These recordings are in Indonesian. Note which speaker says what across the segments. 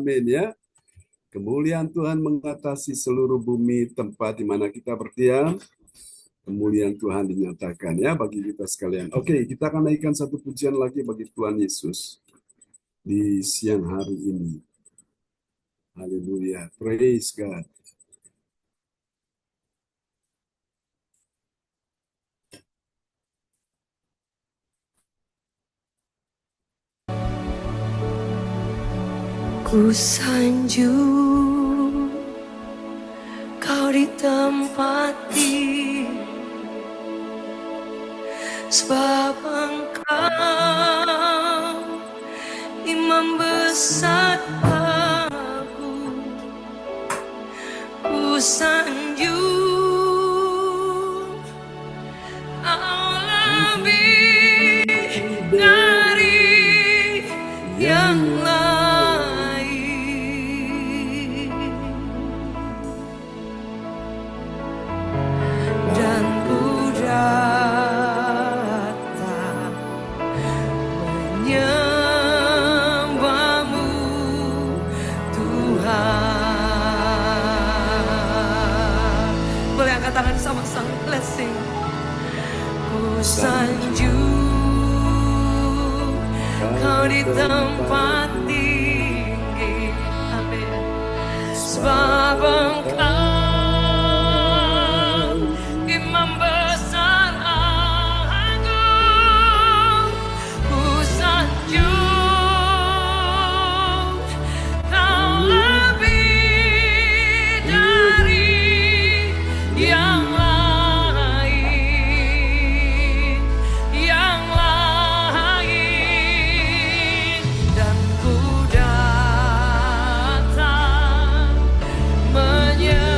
Speaker 1: Amin ya. Kemuliaan Tuhan mengatasi seluruh bumi tempat di mana kita berdiam. Kemuliaan Tuhan dinyatakan ya bagi kita sekalian. Oke, kita akan naikkan satu pujian lagi bagi Tuhan Yesus di siang hari ini. Haleluya, praise God.
Speaker 2: Ku sanjung kau ditempati, sebab engkau imam besar aku. Ku sanjung kau lebih dari yang lain, dan ku datang menyembahmu Tuhan. Boleh angkat tangan sama-sama, let's sing. Ku sanjung kau di tempat tinggi, amin. Sebab engkau imam besar agung. Ku sanjung kau lebih dari yang lain, dan ku datang menyembah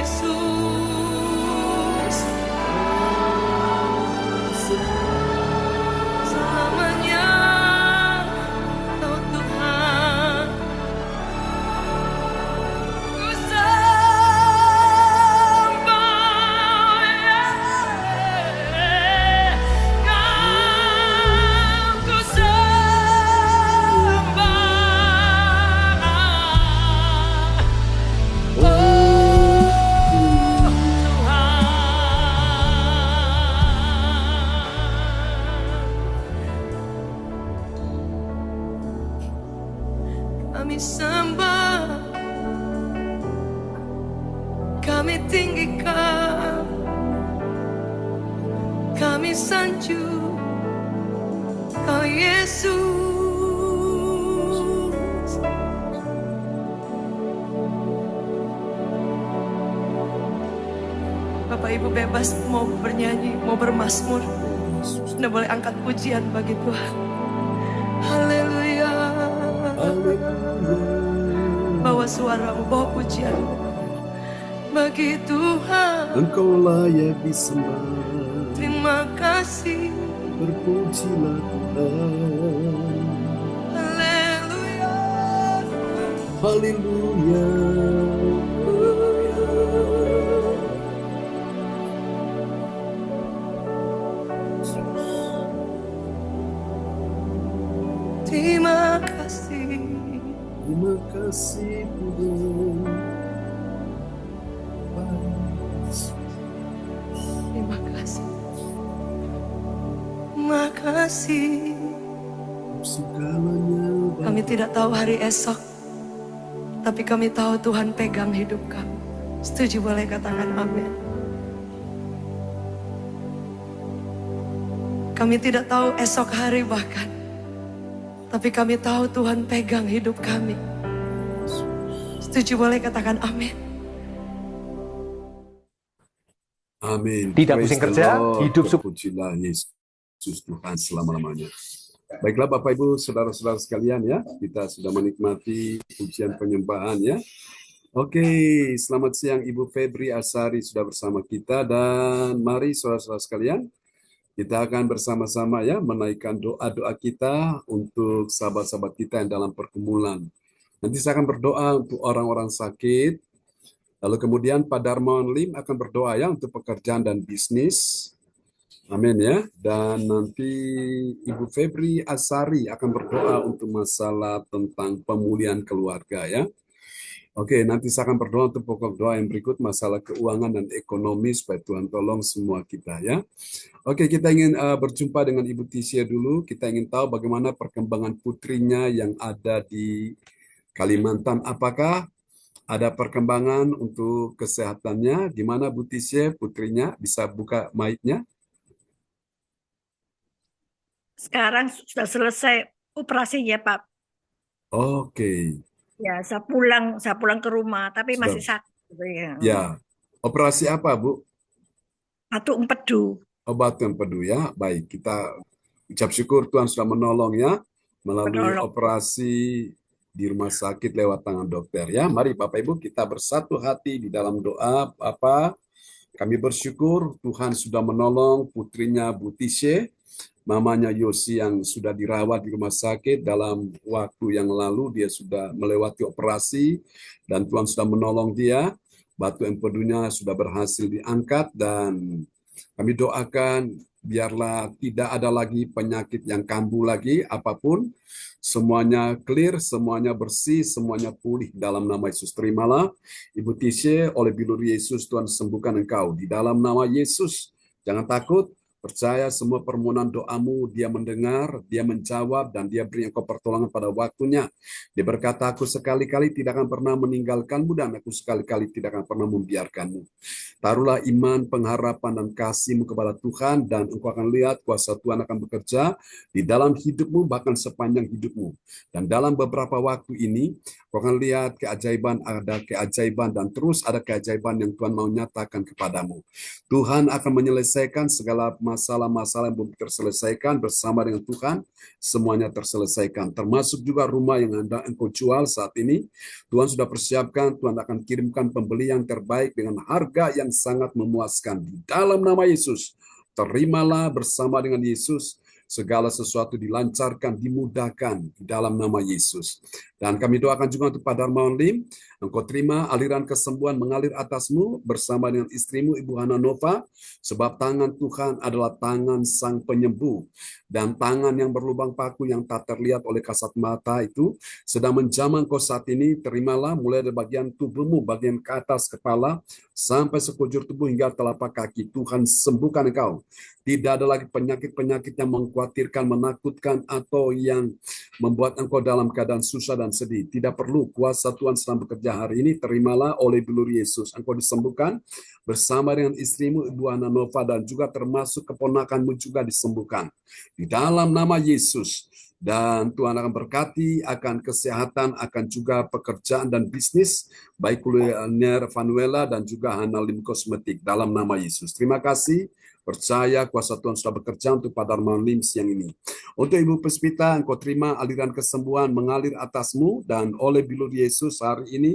Speaker 2: Yesus, selamanya Kau Tuhan. Ku sembah, Kau ku sembah. Kami sembah, kami tinggikan, kami sanjung Kau Yesus. Bapak Ibu bebas mau bernyanyi, mau bermazmur, Anda boleh angkat pujian bagi Tuhan. Haleluya. Bawa suaramu, bawa pujianmu bagi Tuhan.
Speaker 1: Engkau layak disembah,
Speaker 2: Terima kasih.
Speaker 1: berpujilah Tuhan.
Speaker 2: Haleluya.
Speaker 1: Haleluya.
Speaker 2: Terima kasih.
Speaker 1: Terima kasih Tuhan.
Speaker 2: Terima kasih. Terima kasih.
Speaker 1: Segalanya
Speaker 2: Kami tidak tahu hari esok, tapi kami tahu Tuhan pegang hidup kami. Setuju boleh katakan amin. Kami tidak tahu esok hari bahkan, tapi kami tahu Tuhan pegang hidup kami. Setuju boleh katakan amin.
Speaker 1: Amin.
Speaker 3: Tidak
Speaker 1: Praise
Speaker 3: pusing
Speaker 1: the
Speaker 3: kerja,
Speaker 1: Lord.
Speaker 3: hidup
Speaker 1: Terpujilah Yesus Tuhan selama-lamanya. Baiklah Bapak Ibu, saudara-saudara sekalian ya, kita sudah menikmati pujian penyembahan ya. Oke, selamat siang Ibu Febri Asari sudah bersama kita, dan mari saudara-saudara sekalian, kita akan bersama-sama ya menaikkan doa-doa kita untuk sahabat-sahabat kita yang dalam pergumulan. Nanti saya akan berdoa untuk orang-orang sakit. Lalu kemudian Pak Darmawan Lim akan berdoa ya untuk pekerjaan dan bisnis. Amin ya. Dan nanti Ibu Febri Asari akan berdoa untuk masalah tentang pemulihan keluarga ya. Oke, nanti saya akan berdoa untuk pokok doa yang berikut, masalah keuangan dan ekonomi, supaya Tuhan tolong semua kita ya. Oke, kita ingin berjumpa dengan Ibu Tisha dulu. Kita ingin tahu bagaimana perkembangan putrinya yang ada di Kalimantan. Apakah ada perkembangan untuk kesehatannya? Gimana Bu Tisha, putrinya? Bisa buka mic-nya?
Speaker 4: Sekarang sudah selesai operasinya, Pak.
Speaker 1: Oke.
Speaker 4: Ya, saya pulang ke rumah, tapi
Speaker 1: Sudah.
Speaker 4: masih sakit gitu ya.
Speaker 1: Ya. Operasi apa, Bu?
Speaker 4: Batuk empedu.
Speaker 1: Obat empedu ya. Baik, kita ucap syukur Tuhan sudah menolong ya melalui
Speaker 4: Menolong.
Speaker 1: operasi di rumah sakit lewat tangan dokter ya. Mari Bapak Ibu kita bersatu hati di dalam doa. Bapak, kami bersyukur Tuhan sudah menolong putrinya Bu Tisha, mamanya Yosi yang sudah dirawat di rumah sakit. Dalam waktu yang lalu dia sudah melewati operasi dan Tuhan sudah menolong dia. Batu empedunya sudah berhasil diangkat dan kami doakan biarlah tidak ada lagi penyakit yang kambuh lagi apapun. Semuanya clear, semuanya bersih, semuanya pulih dalam nama Yesus. Terimalah Ibu Tisha, oleh bilur Yesus Tuhan sembuhkan engkau. Di dalam nama Yesus, jangan takut. Percaya semua permohonan doamu, dia mendengar, dia menjawab, dan dia beri engkau pertolongan pada waktunya. Dia berkata, aku sekali-kali tidak akan pernah meninggalkanmu, dan aku sekali-kali tidak akan pernah membiarkanmu. Taruhlah iman, pengharapan, dan kasihmu kepada Tuhan, dan engkau akan lihat kuasa Tuhan akan bekerja di dalam hidupmu, bahkan sepanjang hidupmu. Dan dalam beberapa waktu ini, kau akan lihat keajaiban, ada keajaiban, dan terus ada keajaiban yang Tuhan mau nyatakan kepadamu. Tuhan akan menyelesaikan segala masalah-masalah yang belum terselesaikan bersama dengan Tuhan, semuanya terselesaikan. Termasuk juga rumah yang Engkau jual saat ini. Tuhan sudah persiapkan, Tuhan akan kirimkan pembeli yang terbaik dengan harga yang sangat memuaskan. Di dalam nama Yesus, terimalah bersama dengan Yesus. Segala sesuatu dilancarkan, dimudahkan di dalam nama Yesus. Dan kami doakan juga untuk Pak Darmawan Lim, Engkau terima aliran kesembuhan mengalir atasmu bersama dengan istrimu Ibu Hana Nova, sebab tangan Tuhan adalah tangan Sang Penyembuh. Dan tangan yang berlubang paku yang tak terlihat oleh kasat mata itu sedang menjamah engkau saat ini. Terimalah mulai dari bagian tubuhmu, bagian ke atas kepala, sampai sekujur tubuh hingga telapak kaki. Tuhan sembuhkan engkau. Tidak ada lagi penyakit-penyakit yang mengkhawatirkan, menakutkan, atau yang membuat engkau dalam keadaan susah dan sedih. Tidak perlu, kuasa Tuhan sedang bekerja hari ini. Terimalah oleh bilur Yesus. Engkau disembuhkan bersama dengan istrimu Ibu Hana Nova, dan juga termasuk keponakanmu juga disembuhkan. Di dalam nama Yesus. Dan Tuhan akan berkati, akan kesehatan, akan juga pekerjaan dan bisnis, baik kuliner Vanuela dan juga Hana Lim Kosmetik, dalam nama Yesus. Terima kasih. Percaya kuasa Tuhan sudah bekerja untuk Pak Darmawan Lim siang ini. Untuk Ibu Puspita, engkau terima aliran kesembuhan mengalir atasmu, dan oleh bilur Yesus hari ini,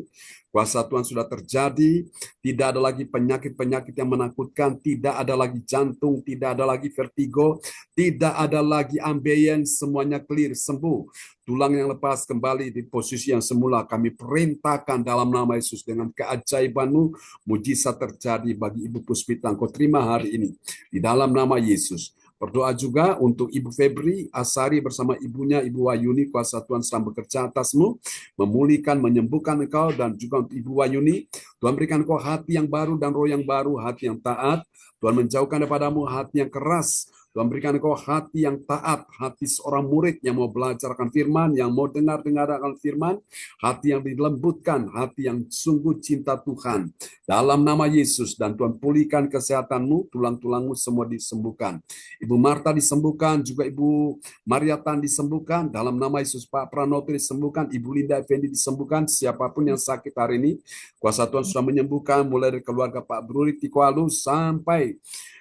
Speaker 1: kuasa Tuhan sudah terjadi. Tidak ada lagi penyakit-penyakit yang menakutkan, tidak ada lagi jantung, tidak ada lagi vertigo, tidak ada lagi ambeien, semuanya clear, sembuh. Tulang yang lepas kembali di posisi yang semula. Kami perintahkan dalam nama Yesus, dengan keajaiban-Mu, mujizat terjadi bagi Ibu Puspita. Engkau terima hari ini di dalam nama Yesus. Berdoa juga untuk Ibu Febri Asari bersama ibunya Ibu Wayuni. Kuasa Tuhan sedang bekerja atasmu, memulihkan, menyembuhkan engkau. Dan juga untuk Ibu Wayuni, Tuhan berikan engkau hati yang baru dan roh yang baru, hati yang taat. Tuhan menjauhkan daripadamu hati yang keras. Tuhan berikan engkau hati yang taat, hati seorang murid yang mau belajar akan firman, yang mau dengar-dengar akan firman, hati yang dilembutkan, hati yang sungguh cinta Tuhan. Dalam nama Yesus, dan Tuhan pulihkan kesehatanmu, tulang-tulangmu semua disembuhkan. Ibu Marta disembuhkan, juga Ibu Mariatan disembuhkan, dalam nama Yesus. Pak Pranoto disembuhkan, Ibu Linda Effendi disembuhkan, siapapun yang sakit hari ini, kuasa Tuhan sudah menyembuhkan, mulai dari keluarga Pak Bruri Tikualu sampai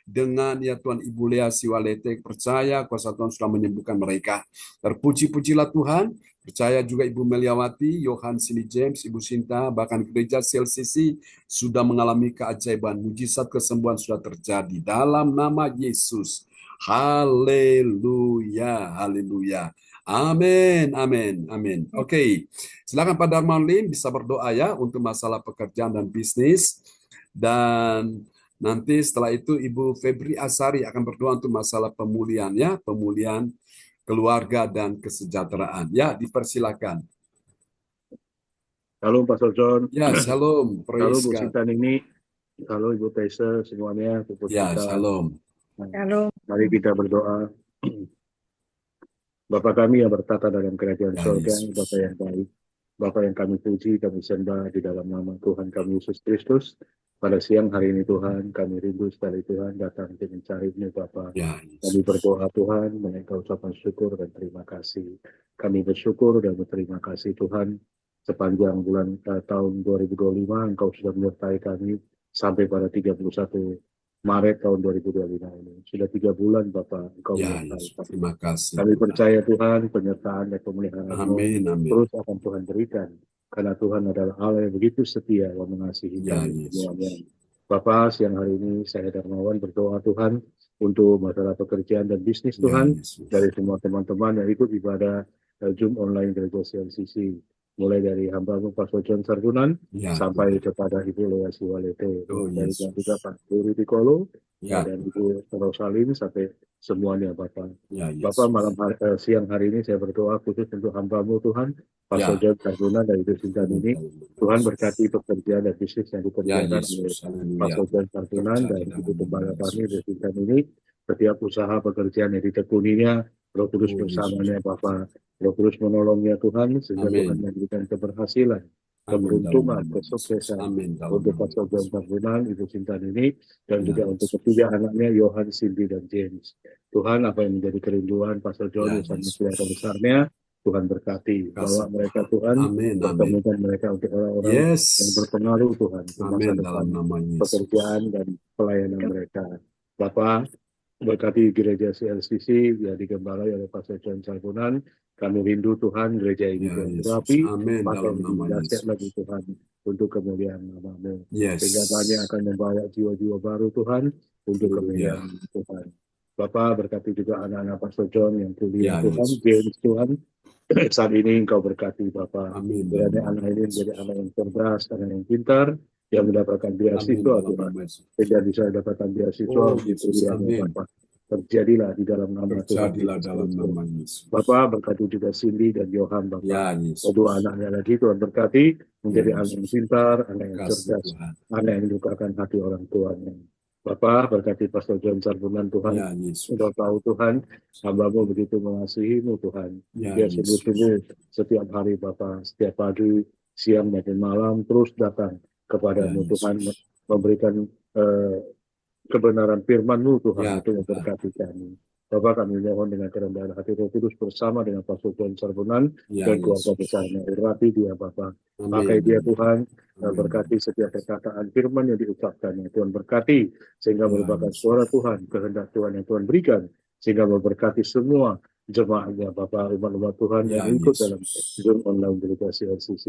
Speaker 1: dengan ya Tuhan Ibu Lea Siwalete. Percaya kuasa Tuhan sudah menyembuhkan mereka. Terpuji-pujilah Tuhan. Percaya juga Ibu Meliawati, Yohan Sini James, Ibu Sinta, bahkan gereja CLCC sudah mengalami keajaiban. Mujizat kesembuhan sudah terjadi dalam nama Yesus. Haleluya, haleluya. Amin, amin, amin. Oke, silakan Pak Darmawan Lim bisa berdoa ya untuk masalah pekerjaan dan bisnis. Dan nanti setelah itu Ibu Febri Asari akan berdoa untuk masalah pemulihan ya, pemulihan keluarga dan kesejahteraan. Ya, dipersilakan.
Speaker 3: Halo Pastor John.
Speaker 1: Ya, shalom.
Speaker 3: Halo
Speaker 1: Praise
Speaker 3: Bu
Speaker 1: God.
Speaker 3: Sintan ini. Halo Ibu Tessa semuanya.
Speaker 1: Ya, shalom.
Speaker 4: Halo.
Speaker 3: Mari kita berdoa. Bapa kami yang bertata dalam kerajaan
Speaker 1: Ya,
Speaker 3: surga,
Speaker 1: Yesus.
Speaker 3: Bapa yang baik, Bapa yang kami puji, kami sembah di dalam nama Tuhan kami Yesus Kristus. Pada siang hari ini Tuhan, kami rindu sekali Tuhan datang untuk mencari-Mu Bapa.
Speaker 1: Ya,
Speaker 3: Kami
Speaker 1: Yesus.
Speaker 3: berdoa Tuhan, menaikkan ucapan syukur dan terima kasih. Kami bersyukur dan berterima kasih Tuhan, sepanjang bulan tahun 2025 Engkau sudah menyertai kami sampai pada 31 Maret tahun 2025 ini. Sudah 3 bulan Bapak Engkau
Speaker 1: Ya,
Speaker 3: menyertai
Speaker 1: Yesus.
Speaker 3: kami.
Speaker 1: Terima kasih.
Speaker 3: Kami
Speaker 1: Tuhan.
Speaker 3: percaya Tuhan, penyertaan dan pemeliharaan-Mu
Speaker 1: Amin, amin.
Speaker 3: terus akan Tuhan berikan. Karena Tuhan adalah Allah yang begitu setia yang mengasihi
Speaker 1: Ya,
Speaker 3: kami
Speaker 1: Yesus.
Speaker 3: semuanya. Bapak, siang hari ini saya Darmawan berdoa Tuhan untuk masalah pekerjaan dan bisnis
Speaker 1: Ya,
Speaker 3: Tuhan,
Speaker 1: Yesus.
Speaker 3: dari semua teman-teman yang ikut ibadah Zoom online Gereja CLCC. Mulai dari hamba-Mu Pastor John Sargunan
Speaker 1: Ya,
Speaker 3: sampai
Speaker 1: Tuhan.
Speaker 3: kepada Ibu Lea Siwalete.
Speaker 1: Oh,
Speaker 3: Dari
Speaker 1: Yesus.
Speaker 3: juga Pak Duri Tikolo
Speaker 1: Ya,
Speaker 3: dan Ibu Rosalin sampai semuanya Bapak.
Speaker 1: ya,
Speaker 3: Bapak
Speaker 1: Yesus.
Speaker 3: siang hari ini saya berdoa khusus untuk hamba-Mu Tuhan, Pastor
Speaker 1: Ya,
Speaker 3: John Sargunan dari Ibu Sintan ini. Tuhan berkati pekerjaan dan bisnis yang
Speaker 1: ya,
Speaker 3: dikerjakan oleh
Speaker 1: Yesus. Haleluya.
Speaker 3: Pastor John Sargunan dan
Speaker 1: Terjadi
Speaker 3: Ibu
Speaker 1: dalam
Speaker 3: Gembala
Speaker 1: nama
Speaker 3: kami
Speaker 1: Yesus.
Speaker 3: Ibu Sintan ini. Setiap usaha pekerjaan yang ditekuninya, Roh Kudus
Speaker 1: Oh, Yesus.
Speaker 3: bersamanya Bapak. Roh Kudus menolongnya Tuhan, sehingga Tuhan
Speaker 1: Amin.
Speaker 3: memberikan keberhasilan,
Speaker 1: Amin dalam
Speaker 3: keberuntungan,
Speaker 1: nama Yesus.
Speaker 3: kesuksesan
Speaker 1: Amin dalam
Speaker 3: untuk
Speaker 1: nama
Speaker 3: Pastor John
Speaker 1: Yesus.
Speaker 3: Sargunan, Ibu Sintan ini, dan
Speaker 1: Ya,
Speaker 3: juga untuk
Speaker 1: Yesus.
Speaker 3: ketiga anaknya Yohan, Cindy, dan James. Tuhan, apa yang menjadi kerinduan Pastor John
Speaker 1: Ya,
Speaker 3: bersama
Speaker 1: Yesus.
Speaker 3: keluarga besarnya, Tuhan berkati. Bawa
Speaker 1: Kasih
Speaker 3: mereka
Speaker 1: Tuhan.
Speaker 3: Tuhan,
Speaker 1: Amin, amin.
Speaker 3: pertemukan mereka untuk orang-orang yang
Speaker 1: Yes.
Speaker 3: berpengaruh Tuhan, untuk masa
Speaker 1: Amin
Speaker 3: depan
Speaker 1: dalam nama Yesus.
Speaker 3: pekerjaan dan pelayanan mereka. Bapak, Berkati gereja CLCC yang digembalai oleh Pastor John Sarbunan. Kami rindu Tuhan gereja ini
Speaker 1: Ya
Speaker 3: Tuhan
Speaker 1: Yesus.
Speaker 3: terapi,
Speaker 1: Amin
Speaker 3: maka
Speaker 1: dalam
Speaker 3: lebih
Speaker 1: nama
Speaker 3: dahsyat lagi
Speaker 1: Yesus.
Speaker 3: Tuhan untuk kemuliaan nama-Mu.
Speaker 1: Yes.
Speaker 3: Sehingga banyak akan membawa jiwa-jiwa baru Tuhan untuk
Speaker 1: Haleluya.
Speaker 3: kemuliaan Tuhan. Bapak berkati juga anak-anak Pastor John yang kuliah
Speaker 1: Ya
Speaker 3: Tuhan,
Speaker 1: Yesus.
Speaker 3: James Tuhan. Saat ini Engkau berkati Bapak.
Speaker 1: Amin dalam
Speaker 3: Kiranya
Speaker 1: nama
Speaker 3: anak ini menjadi
Speaker 1: Yesus.
Speaker 3: anak yang cerdas, anak yang pintar, yang mendapatkan
Speaker 1: Amin
Speaker 3: beasiswa
Speaker 1: dalam
Speaker 3: Tuhan.
Speaker 1: nama Yesus.
Speaker 3: Sehingga bisa mendapatkan beasiswa
Speaker 1: Oh
Speaker 3: untuk
Speaker 1: Yesus.
Speaker 3: kuliahnya
Speaker 1: Amin.
Speaker 3: Bapak. Terjadilah di dalam nama Tuhan
Speaker 1: Terjadilah
Speaker 3: Yesus
Speaker 1: dalam
Speaker 3: Kristus.
Speaker 1: nama Yesus.
Speaker 3: Bapak berkati juga Cindy dan Johan Bapak.
Speaker 1: Ya
Speaker 3: Kedua
Speaker 1: Yesus.
Speaker 3: anaknya lagi Tuhan berkati
Speaker 1: Ya
Speaker 3: menjadi anak yang
Speaker 1: Yesus.
Speaker 3: pintar, anak yang
Speaker 1: Kasih
Speaker 3: cerdas,
Speaker 1: Tuhan.
Speaker 3: anak yang menyukakan hati orang tuanya. Bapak berkati Pastor John Sarbunan Tuhan.
Speaker 1: Ya Yesus.
Speaker 3: Engkau tahu Tuhan, hamba-Mu begitu mengasihi-Mu Tuhan.
Speaker 1: Ya
Speaker 3: Dia
Speaker 1: Yesus.
Speaker 3: sungguh-sungguh setiap hari Bapak, setiap pagi, siang maupun malam terus datang
Speaker 1: Ya
Speaker 3: kepadamu Tuhan,
Speaker 1: Yesus.
Speaker 3: memberikan kebenaran firman-Mu Tuhan
Speaker 1: Ya
Speaker 3: untuk
Speaker 1: Tuhan.
Speaker 3: memberkati kami. Bapak kami mohon dengan kerendahan hati Roh Kudus bersama dengan Pastor John Sarbunan
Speaker 1: Ya
Speaker 3: dan keluarga
Speaker 1: Yesus.
Speaker 3: besarnya. Urati dia Bapak.
Speaker 1: Amin.
Speaker 3: Pakai dia Tuhan,
Speaker 1: Amin.
Speaker 3: berkati setiap perkataan firman yang diucapkannya. Tuhan berkati sehingga
Speaker 1: Ya
Speaker 3: merupakan
Speaker 1: Yesus.
Speaker 3: suara Tuhan, kehendak Tuhan yang Tuhan berikan. Sehingga memberkati semua jemaatnya Bapak, umat-umat Tuhan
Speaker 1: Ya
Speaker 3: yang ikut dalam
Speaker 1: Yesus.
Speaker 3: Zoom online delegasi LCC.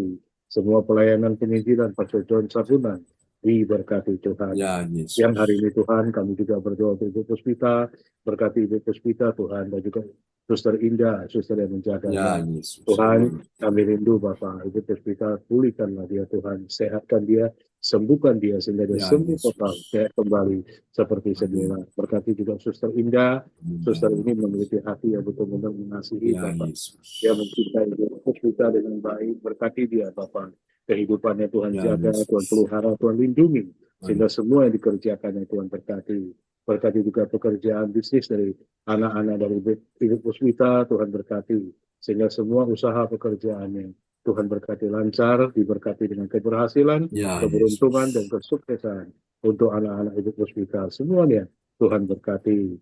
Speaker 3: Semua pelayanan penginjilan Pastor John Sarbunan diberkati Tuhan.
Speaker 1: Ya
Speaker 3: Yang hari
Speaker 1: Yesus.
Speaker 3: ini Tuhan kami juga berdoa untuk Ibu Puspita, berkati Ibu Puspita Tuhan, dan juga Suster Indah, suster yang
Speaker 1: Ya
Speaker 3: menjaganya.
Speaker 1: Yesus.
Speaker 3: Tuhan,
Speaker 1: Amin.
Speaker 3: kami rindu Bapak, Ibu Puspita, pulihkanlah dia Tuhan, sehatkan dia, sembuhkan dia, sehingga dia
Speaker 1: Ya
Speaker 3: sembuh total,
Speaker 1: Yesus.
Speaker 3: sehat kembali seperti
Speaker 1: Amin.
Speaker 3: semula. Berkati juga Suster Indah,
Speaker 1: Amin
Speaker 3: suster
Speaker 1: dalam
Speaker 3: ini
Speaker 1: nama
Speaker 3: memiliki
Speaker 1: Yesus.
Speaker 3: hati yang betul-betul mengasihi
Speaker 1: Ya
Speaker 3: Bapak.
Speaker 1: Yesus.
Speaker 3: Dia mencintai Ibu Puspita dengan baik, berkati dia Bapak. Kehidupannya Tuhan
Speaker 1: Ya
Speaker 3: jaga, Tuhan
Speaker 1: Yesus.
Speaker 3: pelihara, Tuhan lindungi. Sehingga
Speaker 1: Amin.
Speaker 3: semua yang dikerjakannya Tuhan berkati. Berkati juga pekerjaan bisnis dari anak-anak dari Ibu Puspita, Tuhan berkati. Sehingga semua usaha pekerjaannya Tuhan berkati lancar, diberkati dengan keberhasilan,
Speaker 1: Ya
Speaker 3: keberuntungan, dan
Speaker 1: Yesus.
Speaker 3: kesuksesan untuk anak-anak Ibu Puspita. Semuanya Tuhan berkati.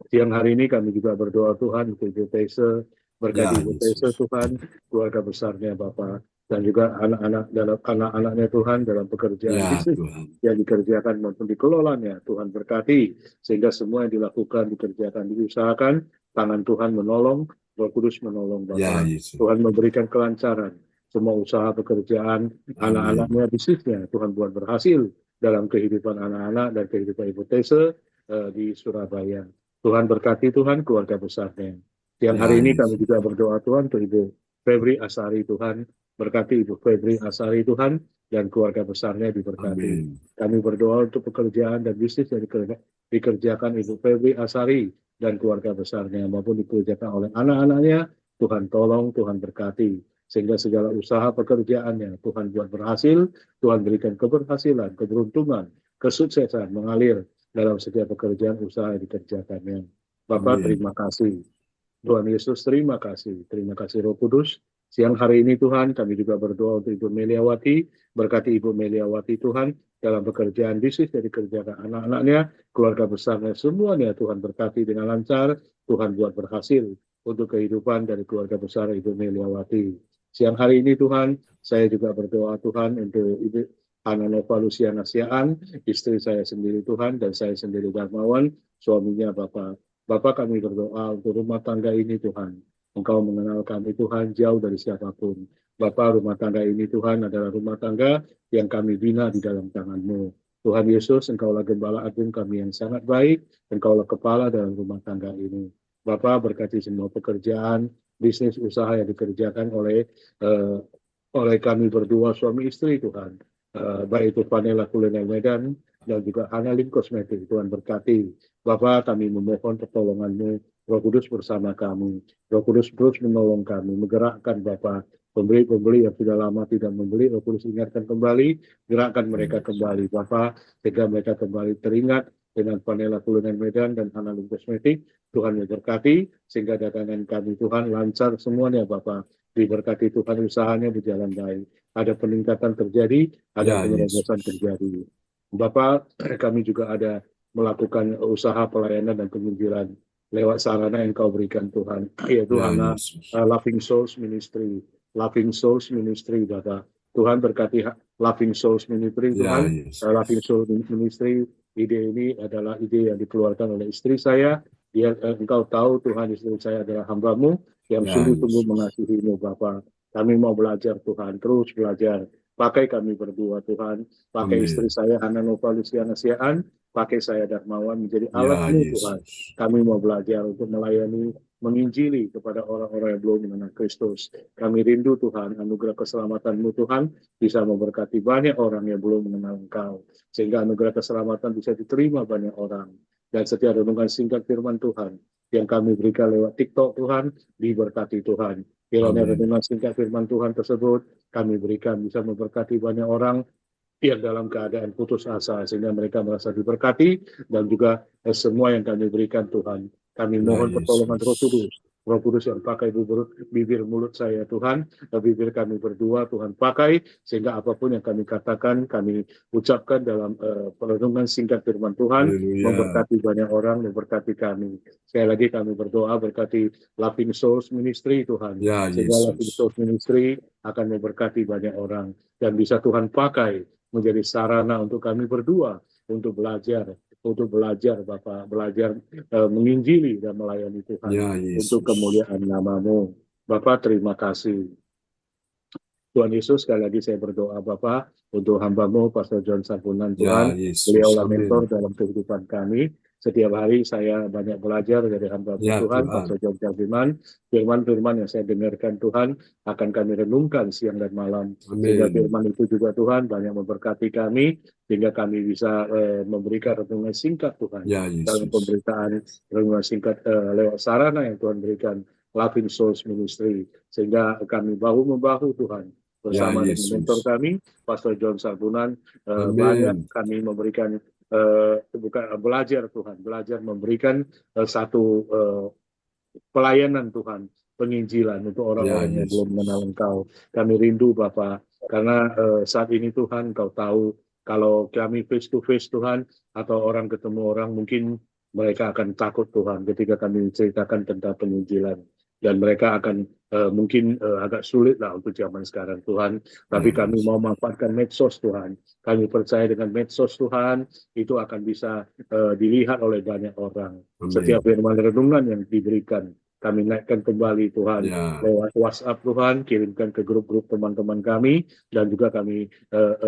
Speaker 3: Siang hari ini kami juga berdoa Tuhan untuk Ibu Tese, berkati
Speaker 1: Ya
Speaker 3: Ibu Tese
Speaker 1: Yesus.
Speaker 3: Tuhan, keluarga besarnya Bapak, dan juga anak-anak dalam anak-anaknya Tuhan dalam pekerjaan
Speaker 1: Ya
Speaker 3: bisnis
Speaker 1: Tuhan.
Speaker 3: yang dikerjakan maupun dikelolanya. Tuhan berkati sehingga semua yang dilakukan, dikerjakan, diusahakan, tangan Tuhan menolong, Roh Kudus menolong
Speaker 1: Ya
Speaker 3: Bapak.
Speaker 1: Yesus.
Speaker 3: Tuhan memberikan kelancaran. Semua usaha pekerjaan, anak-anaknya,
Speaker 1: Amin.
Speaker 3: bisnisnya, Tuhan buat berhasil dalam kehidupan anak-anak dan kehidupan Ibu Tese di Surabaya. Tuhan berkati Tuhan keluarga besarnya. Siang
Speaker 1: Ya
Speaker 3: hari ini kami
Speaker 1: Yesus.
Speaker 3: juga berdoa Tuhan untuk Ibu Febri Asari Tuhan. Berkati Ibu Febri Asari Tuhan dan keluarga besarnya diberkati.
Speaker 1: Amin.
Speaker 3: Kami berdoa untuk pekerjaan dan bisnis yang dikerjakan Ibu Febri Asari dan keluarga besarnya maupun dikerjakan oleh anak-anaknya. Tuhan tolong, Tuhan berkati. Sehingga segala usaha pekerjaannya Tuhan buat berhasil, Tuhan berikan keberhasilan, keberuntungan, kesuksesan mengalir dalam setiap pekerjaan usaha yang dikerjakannya. Bapak
Speaker 1: Amin.
Speaker 3: terima kasih. Tuhan Yesus terima kasih. Terima kasih Roh Kudus. Siang hari ini Tuhan kami juga berdoa untuk Ibu Meliawati. Berkati Ibu Meliawati Tuhan dalam pekerjaan bisnis yang dikerjakan anak-anaknya, keluarga besarnya, semuanya Tuhan berkati dengan lancar. Tuhan buat berhasil untuk kehidupan dari keluarga besar Ibu Meliawati. Siang hari ini Tuhan, saya juga berdoa Tuhan untuk Ibu Ana Nova Luciana Siaan, istri saya sendiri Tuhan, dan saya sendiri Darmawan, suaminya Bapak. Bapak kami berdoa untuk rumah tangga ini Tuhan. Engkau mengenal kami Tuhan jauh dari siapapun. Bapak, rumah tangga ini Tuhan adalah rumah tangga yang kami bina di dalam tangan-Mu. Tuhan Yesus, Engkaulah Gembala Agung kami yang sangat baik, Engkaulah kepala dalam rumah tangga ini. Bapak berkati semua pekerjaan, bisnis usaha yang dikerjakan oleh kami berdua suami istri Tuhan. Baik itu Vanilla Kuliner Medan dan juga Analim Kosmetik. Tuhan berkati. Bapak kami memohon pertolongan-Mu. Roh Kudus bersama kami. Roh Kudus terus menolong kami. Menggerakkan Bapak. Pembeli-pembeli yang sudah lama tidak membeli, Roh Kudus ingatkan kembali. Gerakkan mereka kembali Bapak. Sehingga mereka kembali teringat dengan Vanilla Kuliner Medan dan Analim Kosmetik. Tuhan memberkati. Sehingga dagangan kami Tuhan lancar semuanya Bapak. Diberkati Tuhan usahanya berjalan baik. Ada peningkatan terjadi, ada
Speaker 1: Ya
Speaker 3: penerobosan
Speaker 1: Yesus.
Speaker 3: terjadi. Bapak, kami juga ada melakukan usaha pelayanan dan penginjilan lewat sarana yang Kau berikan Tuhan, yaitu
Speaker 1: Ya
Speaker 3: anak
Speaker 1: Yesus.
Speaker 3: Loving Souls Ministry. Loving Souls Ministry, Bapak. Tuhan berkati Loving Souls Ministry,
Speaker 1: Ya
Speaker 3: Tuhan.
Speaker 1: Yesus.
Speaker 3: Loving Souls Ministry ide ini adalah ide yang dikeluarkan oleh istri saya. Engkau tahu Tuhan, istri saya adalah hamba-Mu yang
Speaker 1: Ya,
Speaker 3: sungguh-sungguh
Speaker 1: Yesus.
Speaker 3: mengasihi-Mu Bapa. Kami mau belajar Tuhan, terus belajar. Pakai kami berdua Tuhan, pakai istri
Speaker 1: Amin.
Speaker 3: saya Hana Nova Luciana Siaan, pakai saya Darmawan menjadi
Speaker 1: Ya,
Speaker 3: alat-Mu Tuhan.
Speaker 1: Yesus.
Speaker 3: Kami mau belajar untuk melayani, menginjili kepada orang-orang yang belum mengenal Kristus. Kami rindu Tuhan, anugerah keselamatan-Mu Tuhan bisa memberkati banyak orang yang belum mengenal Engkau. Sehingga anugerah keselamatan bisa diterima banyak orang. Dan setiap renungan singkat firman Tuhan yang kami berikan lewat TikTok Tuhan, diberkati Tuhan. Kiranya
Speaker 1: Amin.
Speaker 3: renungan singkat firman Tuhan tersebut kami berikan bisa memberkati banyak orang yang dalam keadaan putus asa sehingga mereka merasa diberkati, dan juga semua yang kami berikan Tuhan. Kami
Speaker 1: Ya,
Speaker 3: mohon pertolongan Roh
Speaker 1: Yesus.
Speaker 3: Kudus. Roh Kudus yang pakai bibir mulut saya Tuhan, bibir kami berdua Tuhan pakai, sehingga apapun yang kami katakan, kami ucapkan dalam perenungan singkat firman Tuhan,
Speaker 1: Haleluya.
Speaker 3: memberkati banyak orang, memberkati kami. Sekali lagi kami berdoa berkati Loving Souls Ministry Tuhan,
Speaker 1: Ya,
Speaker 3: sehingga Loving
Speaker 1: Yesus.
Speaker 3: Souls Ministry akan memberkati banyak orang, dan bisa Tuhan pakai menjadi sarana untuk kami berdua untuk belajar Bapak, belajar menginjili dan melayani Tuhan
Speaker 1: Ya,
Speaker 3: untuk
Speaker 1: Yesus.
Speaker 3: kemuliaan nama-Mu. Bapak, terima kasih. Tuhan Yesus, sekali lagi saya berdoa Bapak untuk hamba-Mu Pastor John Sarbunan
Speaker 1: Ya,
Speaker 3: Tuhan.
Speaker 1: Yesus.
Speaker 3: Beliaulah mentor
Speaker 1: Amin.
Speaker 3: dalam kehidupan kami. Setiap hari saya banyak belajar dari hamba-Mu
Speaker 1: Ya,
Speaker 3: Tuhan,
Speaker 1: Tuhan.
Speaker 3: Pastor John Sarbunan. Firman-firman yang saya dengarkan Tuhan akan kami renungkan siang dan malam. Sehingga
Speaker 1: Amin.
Speaker 3: firman itu juga Tuhan banyak memberkati kami, sehingga kami bisa memberikan renungan singkat Tuhan.
Speaker 1: Ya,
Speaker 3: Dalam
Speaker 1: Yesus.
Speaker 3: pemberitaan renungan singkat lewat sarana yang Tuhan berikan, Loving Souls Ministry. Sehingga kami bahu-membahu Tuhan
Speaker 1: Ya,
Speaker 3: bersama dengan mentor
Speaker 1: Yesus.
Speaker 3: kami, Pastor John Sarbunan. Banyak
Speaker 1: Amin.
Speaker 3: kami memberikan bukan belajar Tuhan, belajar memberikan satu pelayanan Tuhan, penginjilan untuk
Speaker 1: Ya,
Speaker 3: orang-orang yang belum mengenal
Speaker 1: Yesus.
Speaker 3: Engkau. Kami rindu Bapa, karena saat ini Tuhan Engkau tahu, kalau kami face to face Tuhan, atau orang ketemu orang, mungkin mereka akan takut Tuhan ketika kami ceritakan tentang penginjilan. Dan mereka akan mungkin agak sulit lah untuk zaman sekarang Tuhan. Tapi
Speaker 1: Ya,
Speaker 3: kami mau
Speaker 1: Yesus.
Speaker 3: manfaatkan medsos Tuhan. Kami percaya dengan medsos Tuhan, itu akan bisa dilihat oleh banyak orang. Setiap
Speaker 1: Amin.
Speaker 3: firman renungan yang diberikan, kami naikkan kembali Tuhan
Speaker 1: Ya,
Speaker 3: lewat WhatsApp Tuhan, kirimkan ke grup-grup teman-teman kami, dan juga kami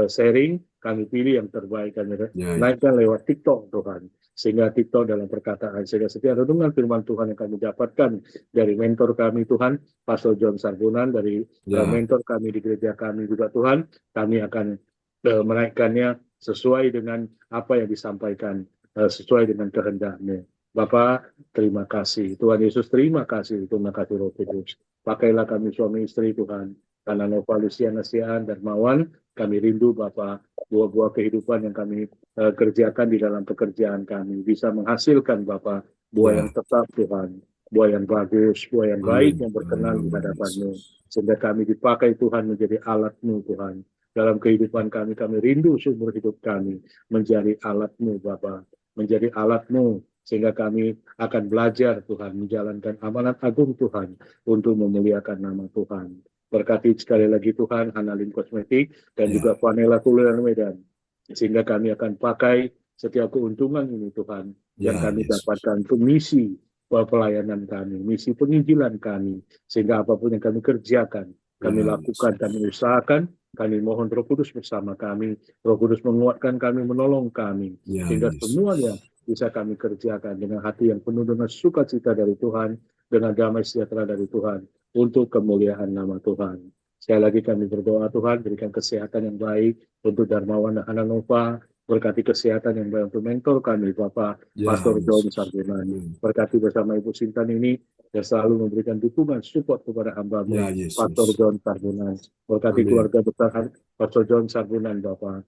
Speaker 3: sharing, kami pilih yang terbaik, kami
Speaker 1: ya,
Speaker 3: naikkan lewat TikTok Tuhan, sehingga TikTok dalam perkataan, sehingga setiap renungan firman Tuhan yang kami dapatkan dari mentor kami Tuhan, Pastor John Sarbunan, dari
Speaker 1: ya,
Speaker 3: mentor kami di gereja kami juga Tuhan, kami akan menaikkannya sesuai dengan apa yang disampaikan, sesuai dengan kehendak-Mu. Bapak, terima kasih. Tuhan Yesus, terima kasih. Terima kasih Roh Kudus. Pakailah kami suami istri Tuhan. Karena Nova Luciana Siaan Darmawan, kami rindu Bapak, buah-buah kehidupan yang kami kerjakan di dalam pekerjaan kami bisa menghasilkan Bapak buah yang
Speaker 1: ya.
Speaker 3: tetap Tuhan, buah yang bagus, buah yang baik,
Speaker 1: Amin.
Speaker 3: yang berkenan di
Speaker 1: Haleluya,
Speaker 3: hadapan-Mu.
Speaker 1: Yesus.
Speaker 3: Sehingga kami dipakai Tuhan menjadi alat-Mu Tuhan. Dalam kehidupan kami rindu seumur hidup kami menjadi alat-Mu Bapak, menjadi alat-Mu, sehingga kami akan belajar Tuhan menjalankan amanat agung Tuhan untuk memuliakan nama Tuhan. Berkati sekali lagi Tuhan Hanalin Kosmetik dan
Speaker 1: Ya,
Speaker 3: juga Vanilla Kulian Medan, sehingga kami akan pakai setiap keuntungan ini Tuhan yang
Speaker 1: ya,
Speaker 3: kami
Speaker 1: Yesus.
Speaker 3: dapatkan untuk misi pelayanan kami, misi penginjilan kami, sehingga apapun yang kami kerjakan, kami
Speaker 1: Ya,
Speaker 3: lakukan,
Speaker 1: Yesus.
Speaker 3: kami usahakan, kami mohon Roh Kudus bersama kami, Roh Kudus menguatkan kami, menolong kami,
Speaker 1: Ya,
Speaker 3: sehingga semuanya
Speaker 1: Yesus.
Speaker 3: bisa kami kerjakan dengan hati yang penuh dengan sukacita dari Tuhan, dengan damai sejahtera dari Tuhan, untuk kemuliaan nama Tuhan. Sekali lagi kami berdoa Tuhan, berikan kesehatan yang baik untuk Darmawan dan Ananova, berkati kesehatan yang baik untuk mentor kami, Bapak
Speaker 1: Ya,
Speaker 3: Pastor John
Speaker 1: Yesus.
Speaker 3: Sarbunan.
Speaker 1: Amin.
Speaker 3: Berkati bersama Ibu Sintan ini, yang selalu memberikan dukungan, support kepada
Speaker 1: Ya,
Speaker 3: hamba-Mu, Pastor
Speaker 1: Yesus.
Speaker 3: John Sarbunan. Berkati
Speaker 1: Amin.
Speaker 3: keluarga besar Pastor John Sarbunan, Bapak.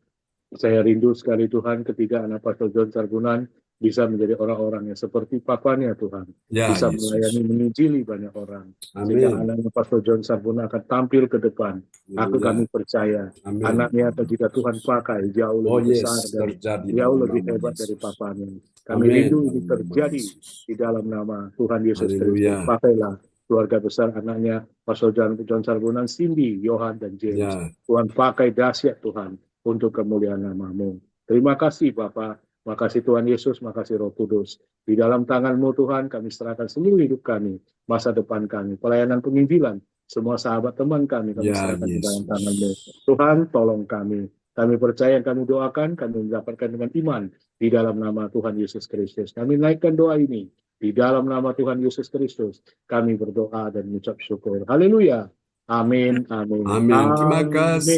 Speaker 3: Saya rindu sekali Tuhan ketika anak Pastor John Sarbunan bisa menjadi orang-orang yang seperti papanya Tuhan.
Speaker 1: Ya,
Speaker 3: Bisa
Speaker 1: Yesus.
Speaker 3: melayani, menginjili banyak orang. Sehingga
Speaker 1: Amin.
Speaker 3: anaknya Pastor John Sarbunan akan tampil ke depan.
Speaker 1: Haleluya.
Speaker 3: Kami percaya
Speaker 1: Amin.
Speaker 3: anaknya jika Tuhan pakai jauh
Speaker 1: Oh,
Speaker 3: lebih besar
Speaker 1: yes.
Speaker 3: dan
Speaker 1: Terjadi
Speaker 3: jauh
Speaker 1: dalam
Speaker 3: lebih
Speaker 1: nama
Speaker 3: hebat dari
Speaker 1: Yesus.
Speaker 3: papanya. Kami
Speaker 1: Amin.
Speaker 3: rindu ini
Speaker 1: Dalam nama
Speaker 3: terjadi
Speaker 1: Yesus.
Speaker 3: di dalam nama Tuhan Yesus Kristus.
Speaker 1: Haleluya.
Speaker 3: Pakailah keluarga besar anaknya Pastor John Sarbunan, Cindy, Yohan, dan James.
Speaker 1: Ya,
Speaker 3: Tuhan pakai dahsyat Tuhan untuk kemuliaan nama-Mu. Terima kasih Bapak. Makasih Tuhan Yesus, makasih Roh Kudus. Di dalam tangan-Mu Tuhan, kami serahkan seluruh hidup kami, masa depan kami, pelayanan penginjilan, semua sahabat teman kami
Speaker 1: Ya
Speaker 3: serahkan di dalam tangan-Mu.
Speaker 1: Yesus.
Speaker 3: Tuhan, tolong kami. Kami percaya, kami doakan, kami mendapatkan dengan iman di dalam nama Tuhan Yesus Kristus. Kami naikkan doa ini di dalam nama Tuhan Yesus Kristus. Kami berdoa dan mengucap syukur. Haleluya. Amin. Amin.
Speaker 1: Amin. Terima kasih.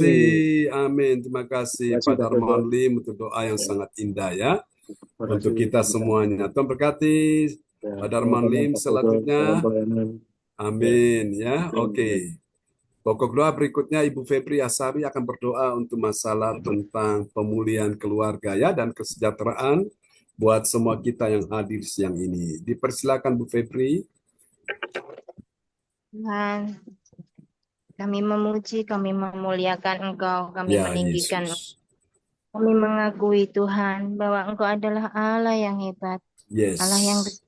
Speaker 3: Amin.
Speaker 1: Amin. Terima kasih
Speaker 3: Terima kasih,
Speaker 1: Pak
Speaker 3: Dr.
Speaker 1: Darmawan
Speaker 3: John.
Speaker 1: Lim untuk doa yang sangat indah ya.
Speaker 3: Terima
Speaker 1: Untuk
Speaker 3: kasih.
Speaker 1: kita semuanya. Tuhan berkati
Speaker 3: Ya,
Speaker 1: Pak Darmawan Lim
Speaker 3: Pak John, dalam
Speaker 1: selanjutnya.
Speaker 3: pelayanan.
Speaker 1: Amin ya.
Speaker 3: Amin.
Speaker 1: Oke. Pokok doa berikutnya Ibu Febri Asari akan berdoa untuk masalah tentang pemulihan keluarga ya dan kesejahteraan buat semua kita yang hadir siang ini. Dipersilakan Bu Febri.
Speaker 5: Tuhan, kami memuji, kami memuliakan Engkau, kami
Speaker 1: Ya
Speaker 5: meninggikan,
Speaker 1: Yesus.
Speaker 5: kami mengakui Tuhan bahwa Engkau adalah Allah yang hebat,
Speaker 1: Yes.
Speaker 5: Allah yang besar,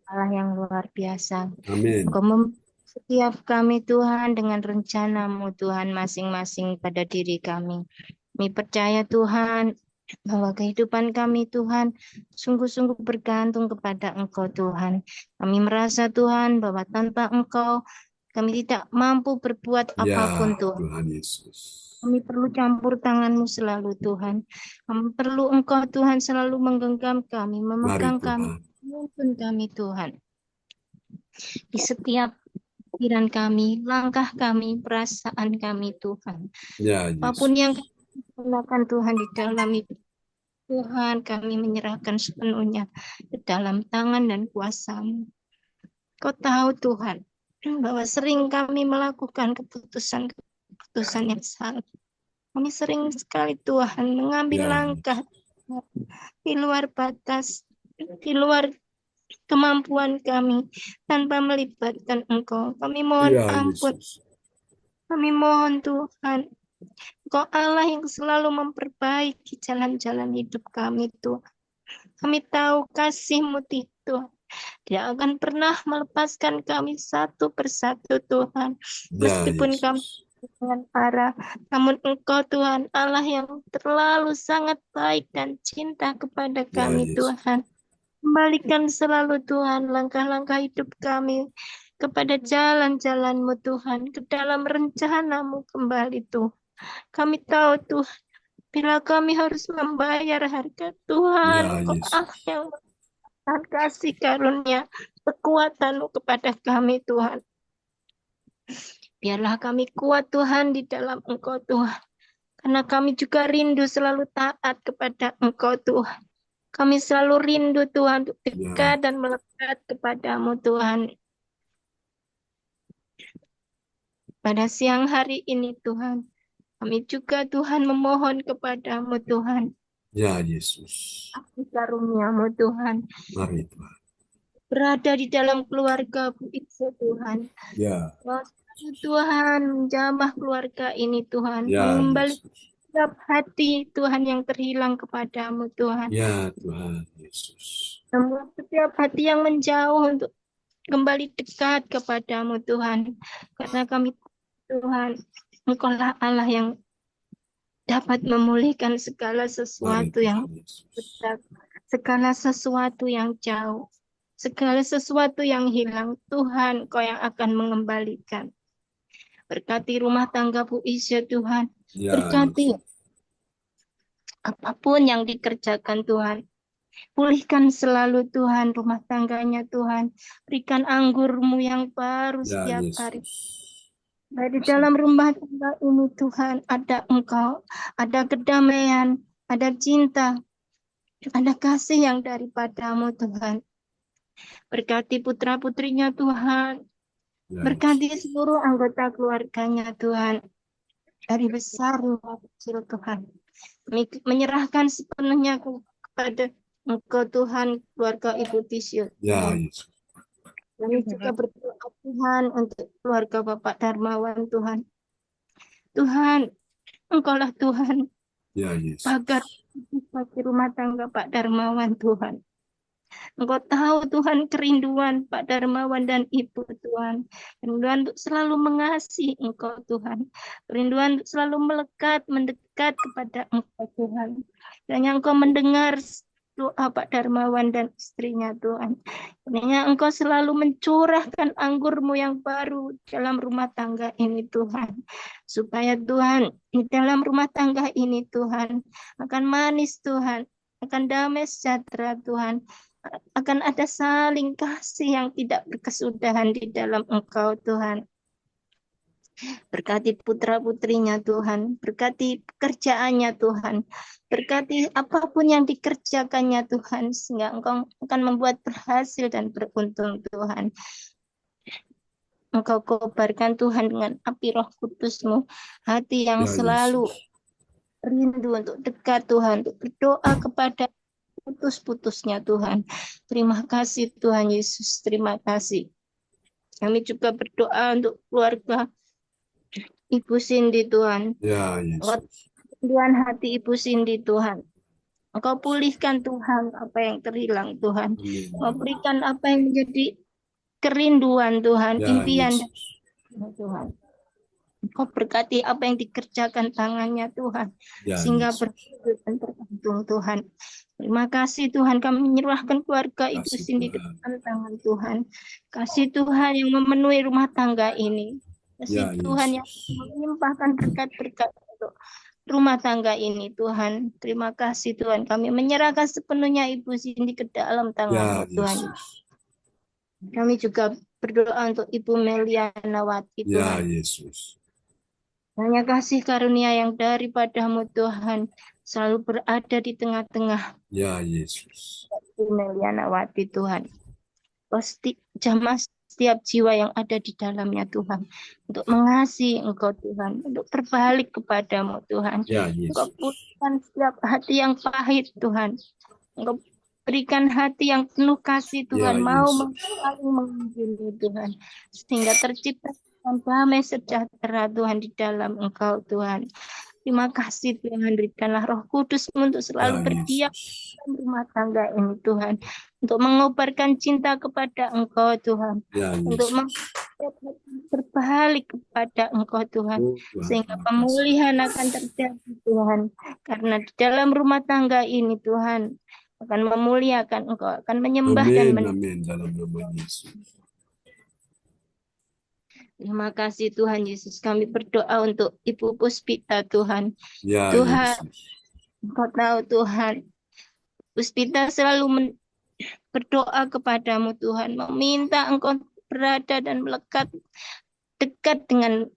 Speaker 5: Allah yang luar biasa.
Speaker 1: Amin.
Speaker 5: Engkau setiap kami Tuhan dengan rencana-Mu Tuhan masing-masing pada diri kami. Kami percaya Tuhan bahwa kehidupan kami Tuhan sungguh-sungguh bergantung kepada Engkau Tuhan. Kami merasa Tuhan bahwa tanpa Engkau kami tidak mampu berbuat
Speaker 1: Ya
Speaker 5: apapun Tuhan.
Speaker 1: Tuhan Yesus.
Speaker 5: Kami perlu campur tangan-Mu selalu Tuhan. Kami perlu Engkau Tuhan selalu menggenggam kami,
Speaker 1: Mari
Speaker 5: memegang kami,
Speaker 1: Tuhan.
Speaker 5: menuntun kami Tuhan. Di setiap pikiran kami, langkah kami, perasaan kami Tuhan.
Speaker 1: Ya
Speaker 5: Apapun yang
Speaker 1: Yesus.
Speaker 5: kami lakukan Tuhan di dalam hidup Tuhan, kami menyerahkan sepenuhnya ke dalam tangan dan kuasa-Mu. Kau tahu Tuhan, bahwa sering kami melakukan keputusan yang salah. Kami sering sekali Tuhan mengambil
Speaker 1: Ya
Speaker 5: langkah di luar batas, di luar kemampuan kami tanpa melibatkan Engkau. Kami mohon
Speaker 1: Ya
Speaker 5: ampun.
Speaker 1: Yesus.
Speaker 5: Kami mohon Tuhan, Engkau Allah yang selalu memperbaiki jalan-jalan hidup kami Tuhan. Kami tahu kasih-Mu Tuhan tidak akan pernah melepaskan kami satu persatu Tuhan.
Speaker 1: Ya
Speaker 5: Meskipun kami
Speaker 1: Yesus.
Speaker 5: dengan parah, namun Engkau Tuhan Allah yang terlalu sangat baik dan cinta kepada
Speaker 1: Ya
Speaker 5: kami
Speaker 1: Yesus.
Speaker 5: Tuhan. Kembalikan selalu Tuhan langkah-langkah hidup kami kepada jalan-jalan-Mu Tuhan, ke dalam rencana-Mu kembali Tuhan. Kami tahu Tuhan, bila kami harus membayar harga Tuhan,
Speaker 1: Ya
Speaker 5: Engkau Allah
Speaker 1: Yesus.
Speaker 5: yang memberikan kasih karunia, kekuatan-Mu kepada kami Tuhan. Biarlah kami kuat Tuhan di dalam Engkau Tuhan, karena kami juga rindu selalu taat kepada Engkau Tuhan. Kami selalu rindu Tuhan untuk dekat
Speaker 1: Ya.
Speaker 5: dan melekat kepadamu Tuhan. Pada siang hari ini Tuhan, kami juga Tuhan memohon kepadamu Tuhan.
Speaker 1: Ya Yesus.
Speaker 5: Kasih karunia-Mu Tuhan.
Speaker 1: Mari Tuhan.
Speaker 5: Berada di dalam keluarga Bu Iksa Tuhan.
Speaker 1: Ya.
Speaker 5: Tuhan menjamah keluarga ini Tuhan.
Speaker 1: Ya
Speaker 5: Mengembalikan
Speaker 1: Yesus.
Speaker 5: setiap hati Tuhan yang terhilang kepadamu Tuhan.
Speaker 1: Ya Tuhan Yesus.
Speaker 5: Membuat setiap hati yang menjauh untuk kembali dekat kepadamu Tuhan. Karena kami Tuhan, Engkaulah Allah yang dapat memulihkan segala
Speaker 1: Mari
Speaker 5: sesuatu yang
Speaker 1: Tuhan Yesus.
Speaker 5: dekat, segala sesuatu yang jauh, segala sesuatu yang hilang. Tuhan, Kau yang akan mengembalikan. Berkati rumah tangga Bu Isya Tuhan.
Speaker 1: Ya
Speaker 5: Berkati
Speaker 1: Yesus.
Speaker 5: apapun yang dikerjakan Tuhan. Pulihkan selalu Tuhan rumah tangganya Tuhan. Berikan anggur-Mu yang baru
Speaker 1: Ya
Speaker 5: setiap hari.
Speaker 1: Yesus.
Speaker 5: Di dalam rumah tangga ini Tuhan ada Engkau, ada kedamaian, ada cinta, ada kasih yang daripada-Mu Tuhan. Berkati putra-putrinya Tuhan.
Speaker 1: Ya
Speaker 5: Berkati
Speaker 1: Yesus.
Speaker 5: seluruh anggota keluarganya Tuhan. Dari besar hingga kecil Tuhan. Menyerahkan sepenuhnya kepada Engkau Tuhan, keluarga Ibu Tisio.
Speaker 1: Ya Yesus.
Speaker 5: Kami juga berdoa Tuhan untuk keluarga Bapak Darmawan Tuhan. Tuhan, Engkaulah Tuhan,
Speaker 1: Ya Yesus.
Speaker 5: pagar bagi rumah tangga Pak Darmawan Tuhan. Engkau tahu Tuhan kerinduan Pak Darmawan dan Ibu Tuhan. Kerinduan untuk selalu mengasihi Engkau Tuhan. Kerinduan untuk selalu melekat, mendekat kepada Engkau Tuhan. Dan yang Engkau mendengar berdoa Pak Darmawan dan istrinya Tuhan. Kiranya Engkau selalu mencurahkan anggur-Mu yang baru dalam rumah tangga ini Tuhan. Supaya Tuhan di dalam rumah tangga ini Tuhan akan manis Tuhan, akan damai sejahtera Tuhan. Akan ada saling kasih yang tidak berkesudahan di dalam Engkau Tuhan. Berkati putra-putrinya Tuhan, berkati pekerjaannya Tuhan, berkati apapun yang dikerjakannya Tuhan, sehingga Engkau akan membuat berhasil dan beruntung Tuhan. Engkau kobarkan Tuhan dengan api Roh Kudus-Mu, hati yang
Speaker 1: Ya
Speaker 5: selalu
Speaker 1: Yesus.
Speaker 5: rindu untuk dekat Tuhan, untuk berdoa kepada putus-putusnya Tuhan. Terima kasih Tuhan Yesus, terima kasih. Kami juga berdoa untuk keluarga Ibu Cindy Tuhan.
Speaker 1: Ya
Speaker 5: Engkau
Speaker 1: Yesus.
Speaker 5: Tuhan hati Ibu Cindy Tuhan. Engkau pulihkan Tuhan apa yang terhilang Tuhan.
Speaker 1: Amin.
Speaker 5: Engkau berikan apa yang menjadi kerinduan Tuhan,
Speaker 1: Ya
Speaker 5: impian
Speaker 1: Yesus.
Speaker 5: Tuhan. Engkau berkati apa yang dikerjakan tangannya Tuhan.
Speaker 1: Ya
Speaker 5: Sehingga
Speaker 1: Yesus.
Speaker 5: berhasil dan beruntung Tuhan. Terima kasih Tuhan, kami menyerahkan keluarga Ibu
Speaker 1: Kasih
Speaker 5: Cindy ke
Speaker 1: Tuhan.
Speaker 5: dalam tangan Tuhan. Kasih Tuhan yang memenuhi rumah tangga ini.
Speaker 1: Ya
Speaker 5: Kasih Tuhan yang
Speaker 1: Yesus.
Speaker 5: melimpahkan berkat-berkat untuk rumah tangga ini Tuhan. Terima kasih Tuhan, kami menyerahkan sepenuhnya Ibu Cindy ke dalam
Speaker 1: Ya
Speaker 5: tangan-Mu Tuhan.
Speaker 1: Yesus.
Speaker 5: Kami juga berdoa untuk Ibu Melianawati
Speaker 1: Ya
Speaker 5: Tuhan.
Speaker 1: Yesus.
Speaker 5: Hanya kasih karunia yang daripadamu Tuhan selalu berada di tengah-tengah
Speaker 1: Ya Yesus.
Speaker 5: Ibu Melianawati Tuhan. Pasti jamah setiap jiwa yang ada di dalamnya Tuhan. Untuk mengasihi Engkau Tuhan. Untuk berbalik kepadamu Tuhan.
Speaker 1: Ya
Speaker 5: Engkau
Speaker 1: Yesus.
Speaker 5: pulihkan setiap hati yang pahit Tuhan. Engkau berikan hati yang penuh kasih
Speaker 1: Ya
Speaker 5: Tuhan. Mau
Speaker 1: Yesus.
Speaker 5: saling mengunjungi Tuhan. Sehingga tercipta damai sejahtera Tuhan di dalam Engkau Tuhan. Terima kasih Tuhan, berikanlah Roh Kudus untuk
Speaker 1: Ya
Speaker 5: selalu berdiam
Speaker 1: Yesus.
Speaker 5: dalam rumah tangga ini Tuhan. Untuk mengobarkan cinta kepada Engkau Tuhan.
Speaker 1: Ya
Speaker 5: Untuk
Speaker 1: Yesus.
Speaker 5: berbalik kepada Engkau Tuhan.
Speaker 1: Oh Tuhan,
Speaker 5: Sehingga
Speaker 1: terima kasih.
Speaker 5: pemulihan akan terjadi Tuhan. Karena di dalam rumah tangga ini Tuhan akan memuliakan Engkau, akan menyembah dan
Speaker 1: Amin, amin, dalam nama Yesus.
Speaker 5: Terima kasih Tuhan Yesus. Kami berdoa untuk Ibu Puspita Tuhan.
Speaker 1: Ya
Speaker 5: Tuhan,
Speaker 1: Yesus.
Speaker 5: Engkau tahu Tuhan. Puspita selalu berdoa kepadamu Tuhan. Meminta Engkau berada dan melekat dekat dengan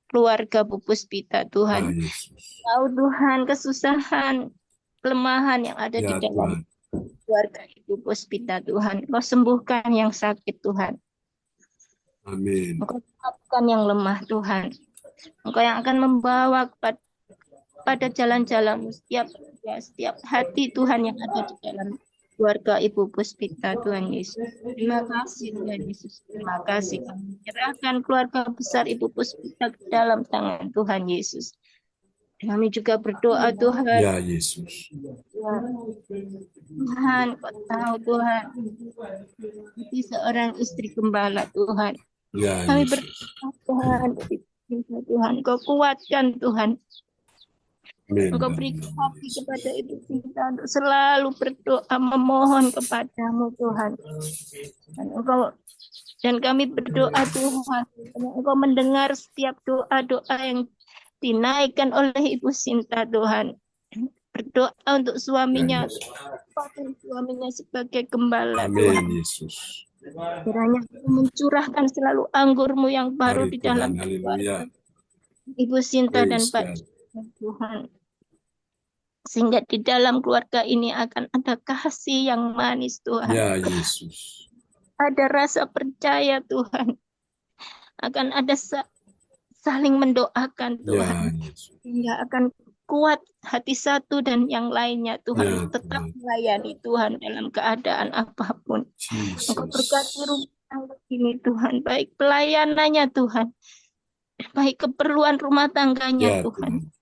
Speaker 5: keluarga Bu Puspita
Speaker 1: Ya
Speaker 5: Tuhan.
Speaker 1: Yesus.
Speaker 5: Tahu Tuhan kesusahan, kelemahan yang ada di
Speaker 1: Ya
Speaker 5: dalam
Speaker 1: Tuhan.
Speaker 5: keluarga Ibu Puspita Tuhan. Engkau sembuhkan yang sakit Tuhan.
Speaker 1: Amin.
Speaker 5: Engkau kuatkan yang lemah Tuhan. Engkau yang akan membawa pada jalan-jalan setiap hati Tuhan yang ada di dalam keluarga Ibu Puspita Tuhan Yesus. Terima kasih Tuhan Yesus. Terima kasih. Kami menyerahkan keluarga besar Ibu Puspita ke dalam tangan Tuhan Yesus. Kami juga berdoa Tuhan.
Speaker 1: Ya Yesus.
Speaker 5: Tuhan, Kau tahu Tuhan. Seperti seorang istri gembala Tuhan.
Speaker 1: Ya
Speaker 5: Kami
Speaker 1: Yesus.
Speaker 5: berdoa Tuhan, Tuhan, Kau kuatkan Tuhan.
Speaker 1: Amin.
Speaker 5: Engkau berikan hati kepada Ibu Cinta untuk selalu berdoa memohon kepadamu Tuhan. Dan kami berdoa Tuhan, Engkau mendengar setiap doa-doa yang dinaikkan oleh Ibu Cinta Tuhan. Berdoa untuk suaminya, suaminya sebagai gembala Tuhan.
Speaker 1: Amin Yesus.
Speaker 5: Kiranya mencurahkan selalu anggur-Mu yang baru
Speaker 1: Mari
Speaker 5: di dalam
Speaker 1: Tuhan, haleluya.
Speaker 5: Ibu Sinta dan
Speaker 1: Praise
Speaker 5: Pak
Speaker 1: God.
Speaker 5: Tuhan. Sehingga di dalam keluarga ini akan ada kasih yang manis Tuhan.
Speaker 1: Ya Yesus.
Speaker 5: Ada rasa percaya Tuhan. Akan ada saling mendoakan
Speaker 1: Ya
Speaker 5: Tuhan.
Speaker 1: Yesus.
Speaker 5: Sehingga akan kuat hati satu dan yang lainnya Tuhan.
Speaker 1: Ya
Speaker 5: Tetap
Speaker 1: Tuhan.
Speaker 5: melayani Tuhan dalam keadaan apapun. Engkau berkati
Speaker 1: Jesus.
Speaker 5: rumah tangga ini Tuhan. Baik pelayanannya Tuhan. Baik keperluan rumah tangganya
Speaker 1: Ya
Speaker 5: Tuhan.
Speaker 1: Tuhan.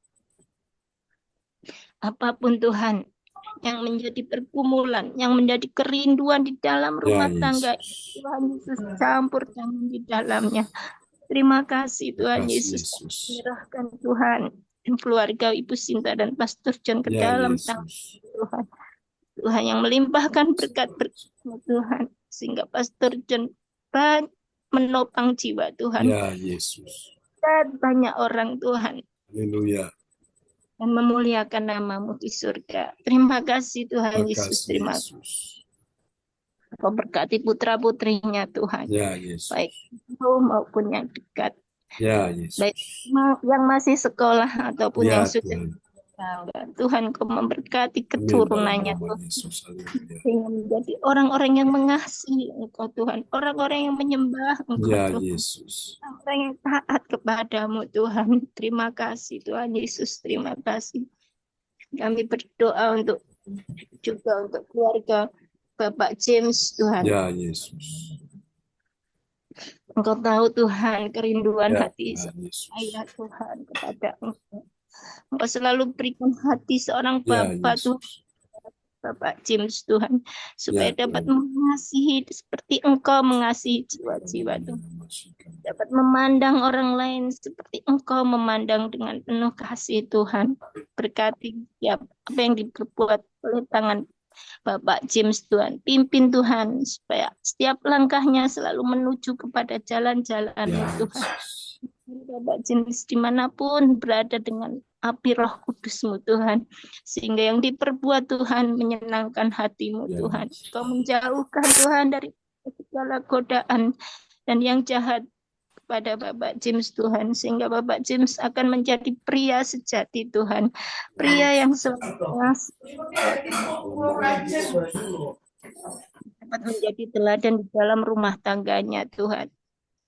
Speaker 5: Apapun Tuhan yang menjadi pergumulan, yang menjadi kerinduan di dalam rumah
Speaker 1: Ya
Speaker 5: tangga,
Speaker 1: Yesus.
Speaker 5: Tuhan Yesus campur tangan di dalamnya. Terima kasih
Speaker 1: Terima
Speaker 5: Tuhan
Speaker 1: kasih
Speaker 5: Yesus.
Speaker 1: Yesus.
Speaker 5: Menyerahkan Tuhan keluarga Ibu Sinta dan Pastor John ke
Speaker 1: Ya
Speaker 5: dalam tangan
Speaker 1: Yesus.
Speaker 5: Tuhan. Tuhan yang melimpahkan berkat-berkat-Mu Tuhan. Sehingga Pastor John menopang jiwa Tuhan.
Speaker 1: Ya Yesus.
Speaker 5: Dan banyak orang Tuhan.
Speaker 1: Haleluya.
Speaker 5: Dan memuliakan nama-Mu di surga. Terima kasih Tuhan
Speaker 1: Terima
Speaker 5: Yesus.
Speaker 1: kasih
Speaker 5: Terima kasih.
Speaker 1: Yesus.
Speaker 5: Kau berkati putra-putrinya Tuhan.
Speaker 1: Ya Yesus.
Speaker 5: Baik jauh maupun yang dekat.
Speaker 1: Ya Yesus.
Speaker 5: Baik yang masih sekolah ataupun
Speaker 1: Ya
Speaker 5: yang sudah
Speaker 1: Tuhan.
Speaker 5: tangga. Tuhan Kau memberkati
Speaker 1: Amin dalam
Speaker 5: keturunannya
Speaker 1: nama
Speaker 5: Tuhan.
Speaker 1: Yesus. Haleluya.
Speaker 5: Sehingga menjadi orang-orang yang mengasihi Engkau Tuhan. Orang-orang yang menyembah Engkau
Speaker 1: Ya
Speaker 5: Tuhan.
Speaker 1: Yesus.
Speaker 5: Orang yang taat kepadamu Tuhan. Terima kasih Tuhan Yesus. Terima kasih. Kami berdoa untuk keluarga Bapak James Tuhan.
Speaker 1: Ya Yesus.
Speaker 5: Engkau tahu Tuhan kerinduan
Speaker 1: Ya
Speaker 5: hati
Speaker 1: Tuhan Yesus.
Speaker 5: saya Tuhan kepada Engkau. Engkau selalu berikan hati seorang
Speaker 1: Ya
Speaker 5: Bapak Tuhan.
Speaker 1: Yesus.
Speaker 5: Bapak James Tuhan. Supaya
Speaker 1: Ya
Speaker 5: dapat
Speaker 1: Tuhan.
Speaker 5: mengasihi seperti Engkau mengasihi jiwa-jiwa Tuhan. Dapat memandang orang lain seperti Engkau memandang dengan penuh kasih Tuhan. Berkati setiap apa yang diperbuat oleh tangan Bapak James Tuhan. Pimpin Tuhan supaya setiap langkahnya selalu menuju kepada jalan-jalan-Mu
Speaker 1: Ya
Speaker 5: Tuhan.
Speaker 1: Yesus.
Speaker 5: Bapak James dimanapun berada dengan api Roh Kudus-Mu Tuhan. Sehingga yang diperbuat Tuhan menyenangkan hati-Mu
Speaker 1: Ya
Speaker 5: Tuhan.
Speaker 1: Yesus.
Speaker 5: Kau menjauhkan Tuhan dari segala godaan dan yang jahat pada Bapak James Tuhan, sehingga Bapak James akan menjadi pria sejati Tuhan, pria yang selalu dapat menjadi teladan di dalam rumah tangganya Tuhan,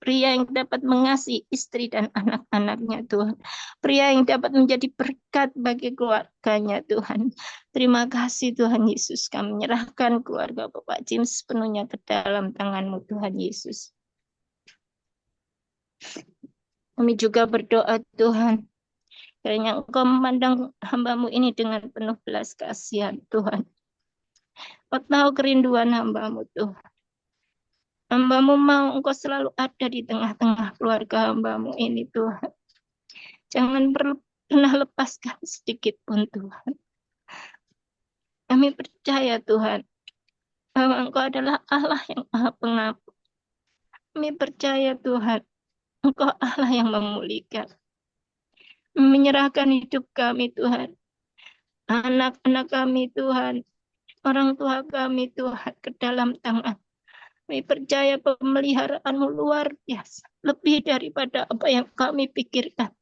Speaker 5: pria yang dapat mengasihi istri dan anak-anaknya Tuhan, pria yang dapat menjadi berkat bagi keluarganya Tuhan. Terima kasih Tuhan Yesus, kami menyerahkan keluarga Bapak James sepenuhnya ke dalam tangan-Mu Tuhan Yesus. Kami juga berdoa Tuhan, kiranya Engkau memandang hamba-Mu ini dengan penuh belas kasihan Tuhan. Kau tahu kerinduan hamba-Mu Tuhan. Hamba-Mu mau Engkau selalu ada di tengah-tengah keluarga hamba-Mu ini Tuhan. Jangan pernah lepaskan sedikit pun Tuhan. Kami percaya Tuhan, bahwa Engkau adalah Allah yang Maha Pengampun. Kami percaya Tuhan, Engkau Allah yang memulihkan. Menyerahkan hidup kami Tuhan, anak-anak kami Tuhan, orang tua kami Tuhan ke dalam tangan. Kami percaya pemeliharaan-Mu luar biasa, lebih daripada apa yang kami pikirkan.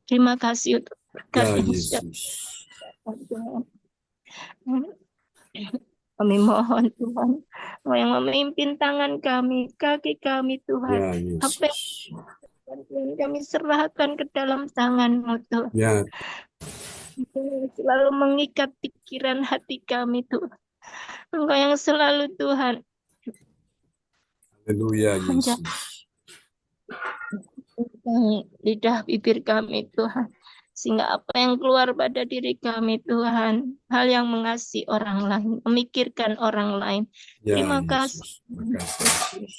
Speaker 5: Terima kasih untuk berkat
Speaker 1: Ya
Speaker 5: yang sudah
Speaker 1: Yesus.
Speaker 5: Tuhan. Kami mohon Tuhan, Engkau yang memimpin tangan kami, kaki kami Tuhan.
Speaker 1: Ya
Speaker 5: Apa
Speaker 1: Yesus.
Speaker 5: yang kami serahkan ke dalam tangan-Mu Tuhan.
Speaker 1: Ya
Speaker 5: Selalu mengikat pikiran hati kami Tuhan. Engkau yang selalu Tuhan
Speaker 1: Haleluya Yesus.
Speaker 5: lidah bibir kami Tuhan. Sehingga apa yang keluar pada diri kami Tuhan, hal yang mengasihi orang lain, memikirkan orang lain.
Speaker 1: Ya
Speaker 5: Terima kasih.
Speaker 1: Yesus. Terima kasih Yesus.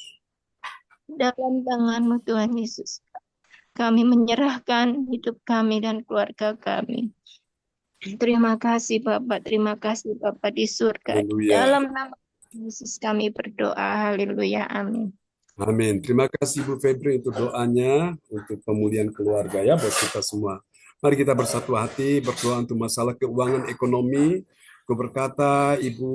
Speaker 5: Dalam tangan-Mu Tuhan Yesus, kami menyerahkan hidup kami dan keluarga kami. Terima kasih Bapak, terima kasih Bapak di surga.
Speaker 1: Haleluya.
Speaker 5: Dalam nama Yesus kami berdoa, haleluya, amin.
Speaker 1: Amin. Terima kasih Bu Febri untuk doanya, untuk pemulihan keluarga ya buat kita semua. Mari kita bersatu hati berdoa untuk masalah keuangan ekonomi. Kau berkata, Ibu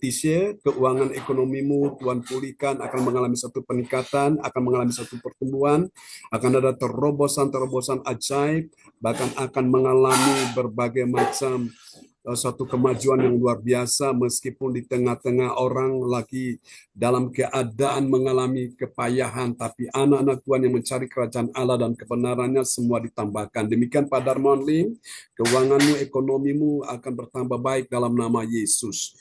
Speaker 1: Tisye, keuangan ekonomimu Tuhan pulihkan, akan mengalami satu peningkatan, akan mengalami satu pertumbuhan, akan ada terobosan-terobosan ajaib, bahkan akan mengalami berbagai macam satu kemajuan yang luar biasa meskipun di tengah-tengah orang lagi dalam keadaan mengalami kepayahan, tapi anak-anak Tuhan yang mencari kerajaan Allah dan kebenarannya semua ditambahkan. Demikian Pak Darmawan Lim, keuanganmu, ekonomimu akan bertambah baik dalam nama Yesus.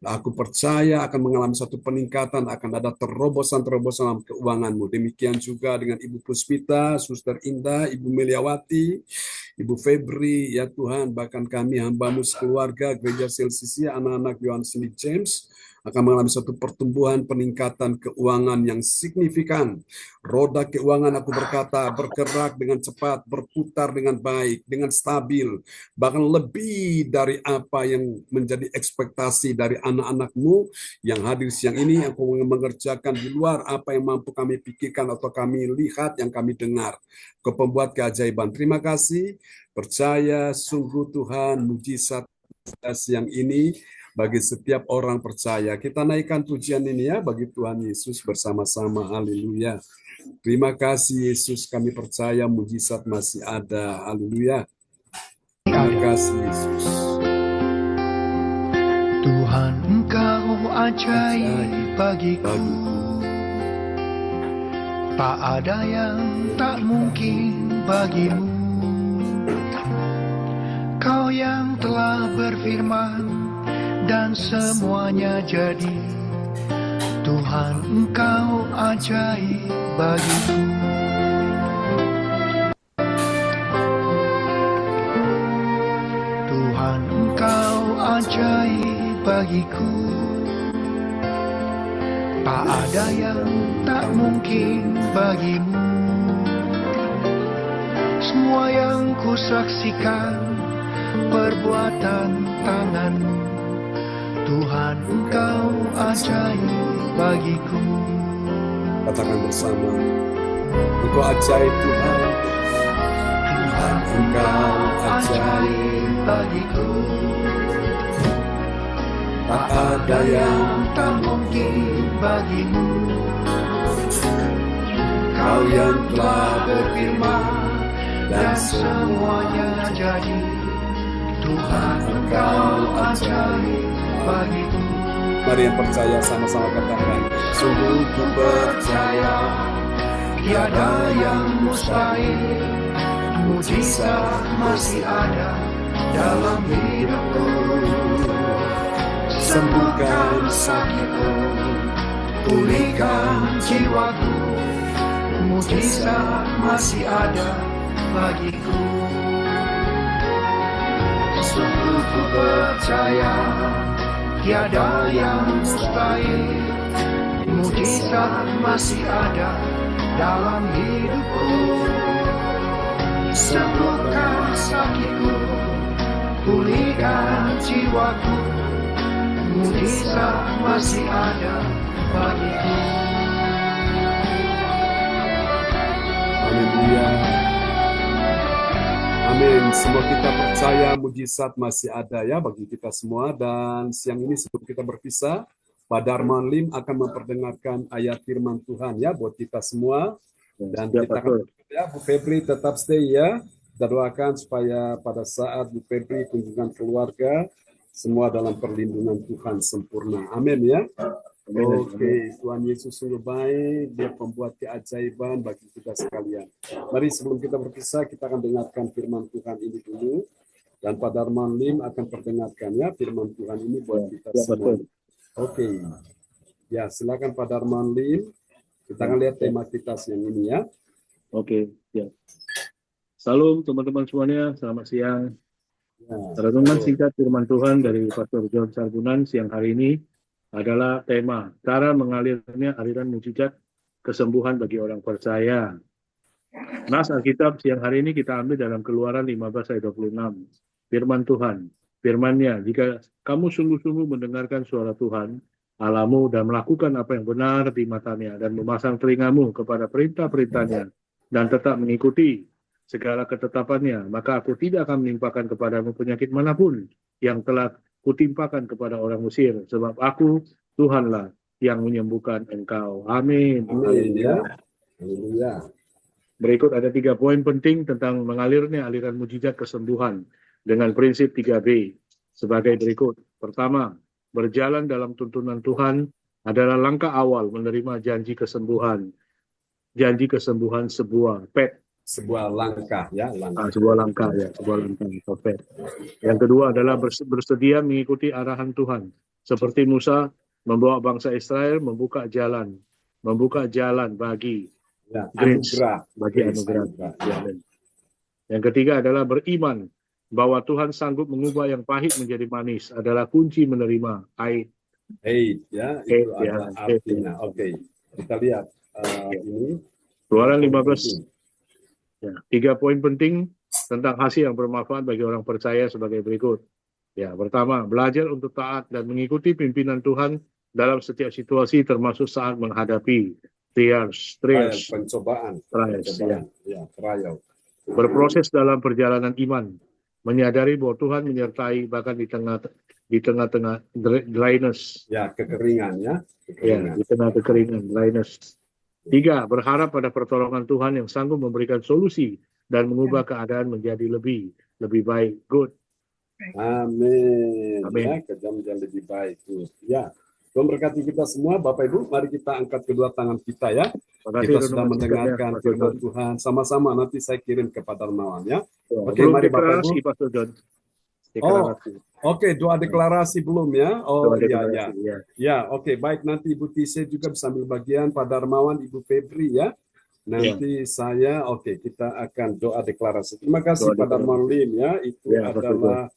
Speaker 1: Aku percaya akan mengalami satu peningkatan, akan ada terobosan-terobosan dalam keuanganmu. Demikian juga dengan Ibu Puspita, Suster Indah, Ibu Meliawati, Ibu Febri, ya Tuhan, bahkan kami hamba-Mu sekeluarga, Gereja Sel Sisi, anak-anak Yohanes Smith James, akan mengalami suatu pertumbuhan, peningkatan keuangan yang signifikan. Roda keuangan, aku berkata, bergerak dengan cepat, berputar dengan baik, dengan stabil, bahkan lebih dari apa yang menjadi ekspektasi dari anak-anakmu yang hadir siang ini. Aku mengerjakan di luar apa yang mampu kami pikirkan atau kami lihat, yang kami dengar. Kau pembuat keajaiban. Terima kasih, percaya sungguh Tuhan, mujizat siang ini bagi setiap orang percaya. Kita naikkan pujian ini ya bagi Tuhan Yesus bersama-sama. Haleluya. Terima kasih Yesus, kami percaya mujizat masih ada. Haleluya. Terima kasih Yesus.
Speaker 6: Tuhan, Engkau ajaib bagiku. Tak ada yang tak mungkin bagimu. Kau yang telah berfirman dan semuanya jadi. Tuhan, Engkau ajaib bagiku. Tuhan, Engkau ajaib bagiku. Tak ada yang tak mungkin bagimu. Semua yang kusaksikan perbuatan tangan-Mu. Tuhan, Engkau ajaib bagiku.
Speaker 1: Katakan bersama, Engkau ajaib Tuhan.
Speaker 6: Tuhan, Engkau ajaib bagiku. Tak ada yang tak mungkin bagimu. Kau yang telah berfirman dan semuanya jadi. Tuhan, Engkau ajaib bagiku.
Speaker 1: Mari yang percaya sama-sama katakan,
Speaker 6: Sungguh ku percaya tiada yang mustahil. Mujizat masih ada dalam hidupku. Sembuhkan sakitku, pulihkan jiwaku. Mujizat masih ada bagiku. Sungguh ku percaya tiada yang mustahil. Mujizat masih ada dalam hidupku. Sembuhkan sakitku, pulihkan jiwaku. Mujizat masih ada bagiku.
Speaker 1: haleluya. Amin. Semua kita percaya mujizat masih ada ya bagi kita semua. Dan siang ini sebelum kita berpisah, Pak Darman Lim akan memperdengarkan ayat firman Tuhan ya buat kita semua. Dan kita akan ya, Bu Febri tetap stay ya. Kita doakan supaya pada saat Bu Febri kunjungan keluarga, semua dalam perlindungan Tuhan sempurna. Amin ya. Oke, Tuhan Yesus sungguh baik, Dia pembuat keajaiban bagi kita sekalian. Mari sebelum kita berpisah, kita akan dengarkan firman Tuhan ini dulu. Dan Pak Darman Lim akan perdengarkan ya firman Tuhan ini buat kita semua. Oke, ya silakan Pak Darman Lim. Kita akan lihat tema kita siang ini ya.
Speaker 3: Oke, ya. Salam teman-teman semuanya, selamat siang.
Speaker 1: Ya,
Speaker 3: Renungan singkat firman Tuhan dari Pastor John Sarbunan siang hari ini adalah tema cara mengalirnya aliran mujizat kesembuhan bagi orang percaya. Nas Alkitab siang hari ini kita ambil dalam Keluaran 15 ayat 26. Firman Tuhan, firman-Nya, jika kamu sungguh-sungguh mendengarkan suara Tuhan Allahmu dan melakukan apa yang benar di matanya dan memasang telingamu kepada perintah-perintahnya dan tetap mengikuti segala ketetapannya, maka aku tidak akan menimpakan kepadamu penyakit manapun yang telah kutimpakan kepada orang Mesir, sebab aku Tuhanlah yang menyembuhkan engkau. Amin.
Speaker 1: amin ya. Haleluya.
Speaker 3: Berikut ada 3 poin penting tentang mengalirnya aliran mujizat kesembuhan dengan prinsip 3B sebagai berikut. Pertama, berjalan dalam tuntunan Tuhan adalah langkah awal menerima janji kesembuhan. Janji kesembuhan sebuah pet.
Speaker 1: Sebuah langkah ya, langkah.
Speaker 3: Sebuah langkah ya, sebuah langkah. Pet. Yang kedua adalah bersedia mengikuti arahan Tuhan. Seperti Musa membawa bangsa Israel membuka jalan bagi
Speaker 1: Ya,
Speaker 3: grace,
Speaker 1: anugerah.
Speaker 3: bagi anugerah. Ya, yang ketiga adalah beriman bahwa Tuhan sanggup mengubah yang pahit menjadi manis adalah kunci menerima
Speaker 1: hate ya,
Speaker 3: Hate,
Speaker 1: itu
Speaker 3: ya,
Speaker 1: adalah
Speaker 3: hate,
Speaker 1: artinya.
Speaker 3: ya.
Speaker 1: Oke, kita lihat
Speaker 3: Ya.
Speaker 1: ini
Speaker 3: Keluaran
Speaker 1: poin
Speaker 3: 15.
Speaker 1: penting.
Speaker 3: Ya, 3 poin penting tentang hasil yang bermanfaat bagi orang percaya sebagai berikut. Ya, pertama, belajar untuk taat dan mengikuti pimpinan Tuhan dalam setiap situasi, termasuk saat menghadapi trials,
Speaker 1: Pencobaan,
Speaker 3: ya.
Speaker 1: ya, trial.
Speaker 3: Berproses dalam perjalanan iman, menyadari bahwa Tuhan menyertai bahkan di tengah-tengah dryness,
Speaker 1: Ya, kekeringan ya,
Speaker 3: ya, di tengah kekeringan, dryness. 3, berharap pada pertolongan Tuhan yang sanggup memberikan solusi dan mengubah keadaan menjadi lebih baik, good.
Speaker 1: Amin.
Speaker 3: Amin.
Speaker 1: Ya, kejam menjadi lebih baik. Ya, Tuhan berkati kita semua, Bapak Ibu. Mari kita angkat kedua tangan kita ya. Kita sudah mendengarkan firman Tuhan. Sama-sama nanti saya kirim kepada Darmawan ya. Oke, mari Bapak Ibu.
Speaker 3: Pastor John.
Speaker 1: Oke, doa deklarasi belum ya? Oh iya,
Speaker 3: ya.
Speaker 1: Ya, oke, baik, nanti Ibu Tise juga bisa ambil bagian, Pak Darmawan, Ibu Febri ya. Nanti saya, kita akan doa deklarasi. Terima kasih Pak Darmawan Lim ya, itu adalah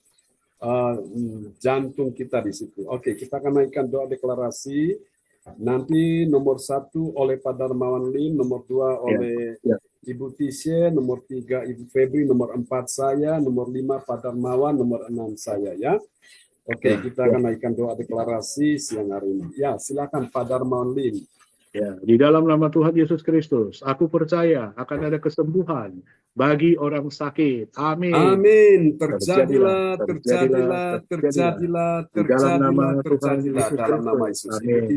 Speaker 1: jantung kita di situ. Oke, kita akan naikkan doa deklarasi. Nanti nomor 1 oleh Pak Darmawan Lim, nomor 2 oleh Ibu Tisye, nomor 3 Ibu Febri, nomor 4 saya, nomor 5 Pak Darmawan, nomor 6 saya ya. Oke, kita akan naikkan doa deklarasi siang hari ini. Ya, silakan Pak Darmawan Lim.
Speaker 3: Ya, di dalam nama Tuhan Yesus Kristus, aku percaya akan ada kesembuhan bagi orang sakit. Amin.
Speaker 1: Amin. Terjadilah dalam nama Yesus.
Speaker 3: Amin.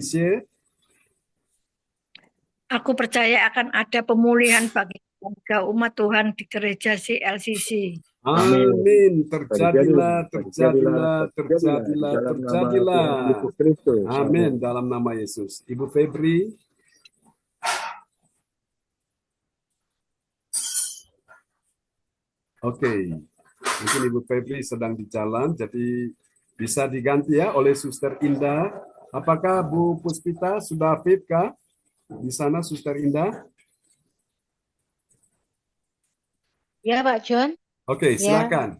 Speaker 4: Aku percaya akan ada pemulihan bagi warga umat Tuhan di gereja CLCC.
Speaker 1: Amin. Terjadilah. Amin dalam nama Yesus. Ibu Febri. Oke, mungkin Ibu Febri sedang di jalan, jadi bisa diganti ya oleh Suster Indah. Apakah Bu Puspita sudah fit kah? Di sana Suster Indah?
Speaker 5: Ya Pak John.
Speaker 1: Oke, silakan.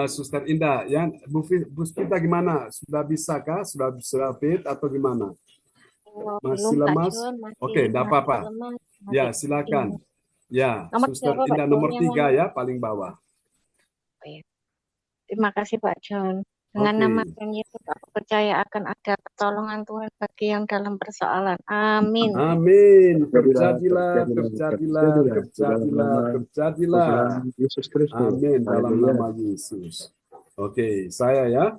Speaker 1: Suster Indah, ya Bu Puspita gimana? Sudah bisa kah? Sudah fit atau gimana? Masih lemas? Oke, enggak apa-apa. Ya, silakan. Ya, Suster Indah nomor 3 ya, paling bawah.
Speaker 5: Terima kasih Pak John. Dengan nama Tuhan Yesus, aku percaya akan ada pertolongan Tuhan bagi yang dalam persoalan. Amin.
Speaker 1: Amin. Terjadilah. Amin dalam nama Yesus. Oke, saya ya.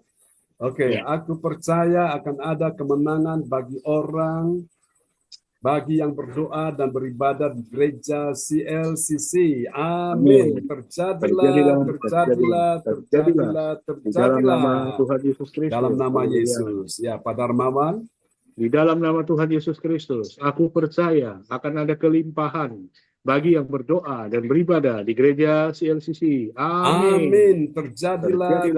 Speaker 1: Oke, aku percaya akan ada kemenangan bagi yang berdoa dan beribadah di gereja CLCC. Amin. Terjadilah. Dalam nama Yesus. Ya, Pak Darmawan.
Speaker 3: Di dalam nama Tuhan Yesus Kristus, aku percaya akan ada kelimpahan bagi yang berdoa dan beribadah di gereja CLCC.
Speaker 1: Amin. Terjadilah.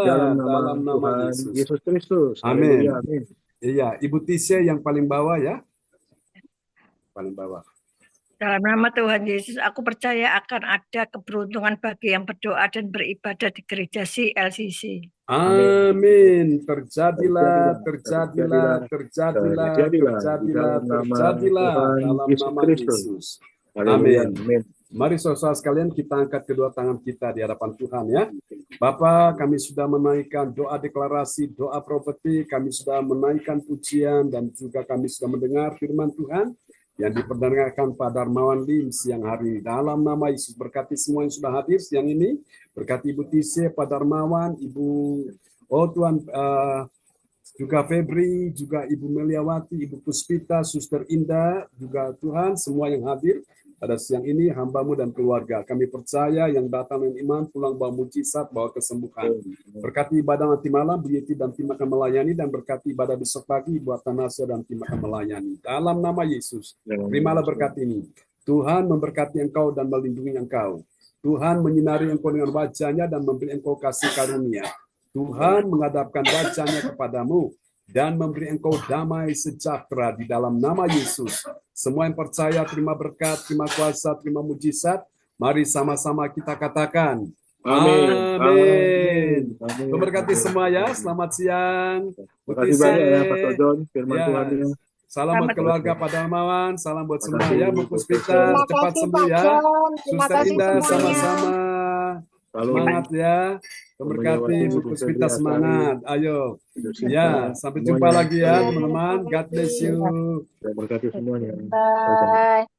Speaker 1: Dalam nama
Speaker 3: Yesus Kristus.
Speaker 1: Amin. Iya, Ibu Tisye yang paling bawah ya. Paling bawah.
Speaker 4: Dalam nama Tuhan Yesus, aku percaya akan ada keberuntungan bagi yang berdoa dan beribadah di gereja CLCC.
Speaker 1: Amin. Terjadilah. Dalam nama Yesus. Amin. Mari saudara sekalian kita angkat kedua tangan kita di hadapan Tuhan ya. Bapa, kami sudah menaikkan doa deklarasi, doa profeti, kami sudah menaikkan pujian dan juga kami sudah mendengar firman Tuhan yang diperdengarkan Pak Darmawan Lim siang hari ini. Dalam nama Yesus, berkati semua yang sudah hadir siang ini, berkati Ibu Tisye, Pak Darmawan, Tuhan, juga Febri, juga Ibu Meliawati, Ibu Puspita, Suster Indah, juga Tuhan, semua yang hadir pada siang ini, hamba-Mu dan keluarga. Kami percaya yang datang dengan iman, pulang bawa mujizat, bawa kesembuhan. Berkati ibadah nanti malam, Bu Yeti dan tim akan melayani, dan berkati ibadah besok pagi, buat Tanasya dan tim akan melayani. Dalam nama Yesus, terimalah berkat ini. Tuhan memberkati engkau dan melindungi engkau. Tuhan menyinari engkau dengan wajah-Nya dan memberi engkau kasih karunia. Tuhan menghadapkan wajah-Nya kepadamu dan memberi engkau damai sejahtera di dalam nama Yesus. Semua yang percaya terima berkat, terima kuasa, terima mujizat. Mari sama-sama kita katakan,
Speaker 3: Amin.
Speaker 1: Amin.
Speaker 3: Amin.
Speaker 1: Memberkati
Speaker 3: Amin.
Speaker 1: semua ya. Selamat siang.
Speaker 3: Terima kasih banyak ya Pak
Speaker 1: Tise.
Speaker 3: John. Firman
Speaker 1: Ya.
Speaker 3: Tuhan ya.
Speaker 1: Salam buat
Speaker 4: Selamat
Speaker 1: keluarga Pak Darmawan. Salam buat
Speaker 3: Terima
Speaker 1: semua
Speaker 3: kasih,
Speaker 1: ya. Bu
Speaker 3: Profesor.
Speaker 1: Puspita
Speaker 5: Terima
Speaker 1: cepat
Speaker 5: kasih
Speaker 1: sembuh
Speaker 5: Pak
Speaker 1: ya.
Speaker 5: John. Terima
Speaker 1: Suster
Speaker 5: kasih
Speaker 1: Indah
Speaker 5: semuanya.
Speaker 1: sama-sama.
Speaker 3: Lalu
Speaker 1: Semangat ya. Memberkati
Speaker 3: Memberkati
Speaker 1: Bu
Speaker 3: Bu
Speaker 1: Puspita
Speaker 3: Febri
Speaker 1: semangat. Ayo.
Speaker 3: Bu Sinta,
Speaker 1: Ya, sampai jumpa
Speaker 3: semuanya.
Speaker 1: lagi ya
Speaker 3: Amin.
Speaker 1: teman-teman. God bless you.
Speaker 3: Saya berkati semuanya.
Speaker 5: Bye.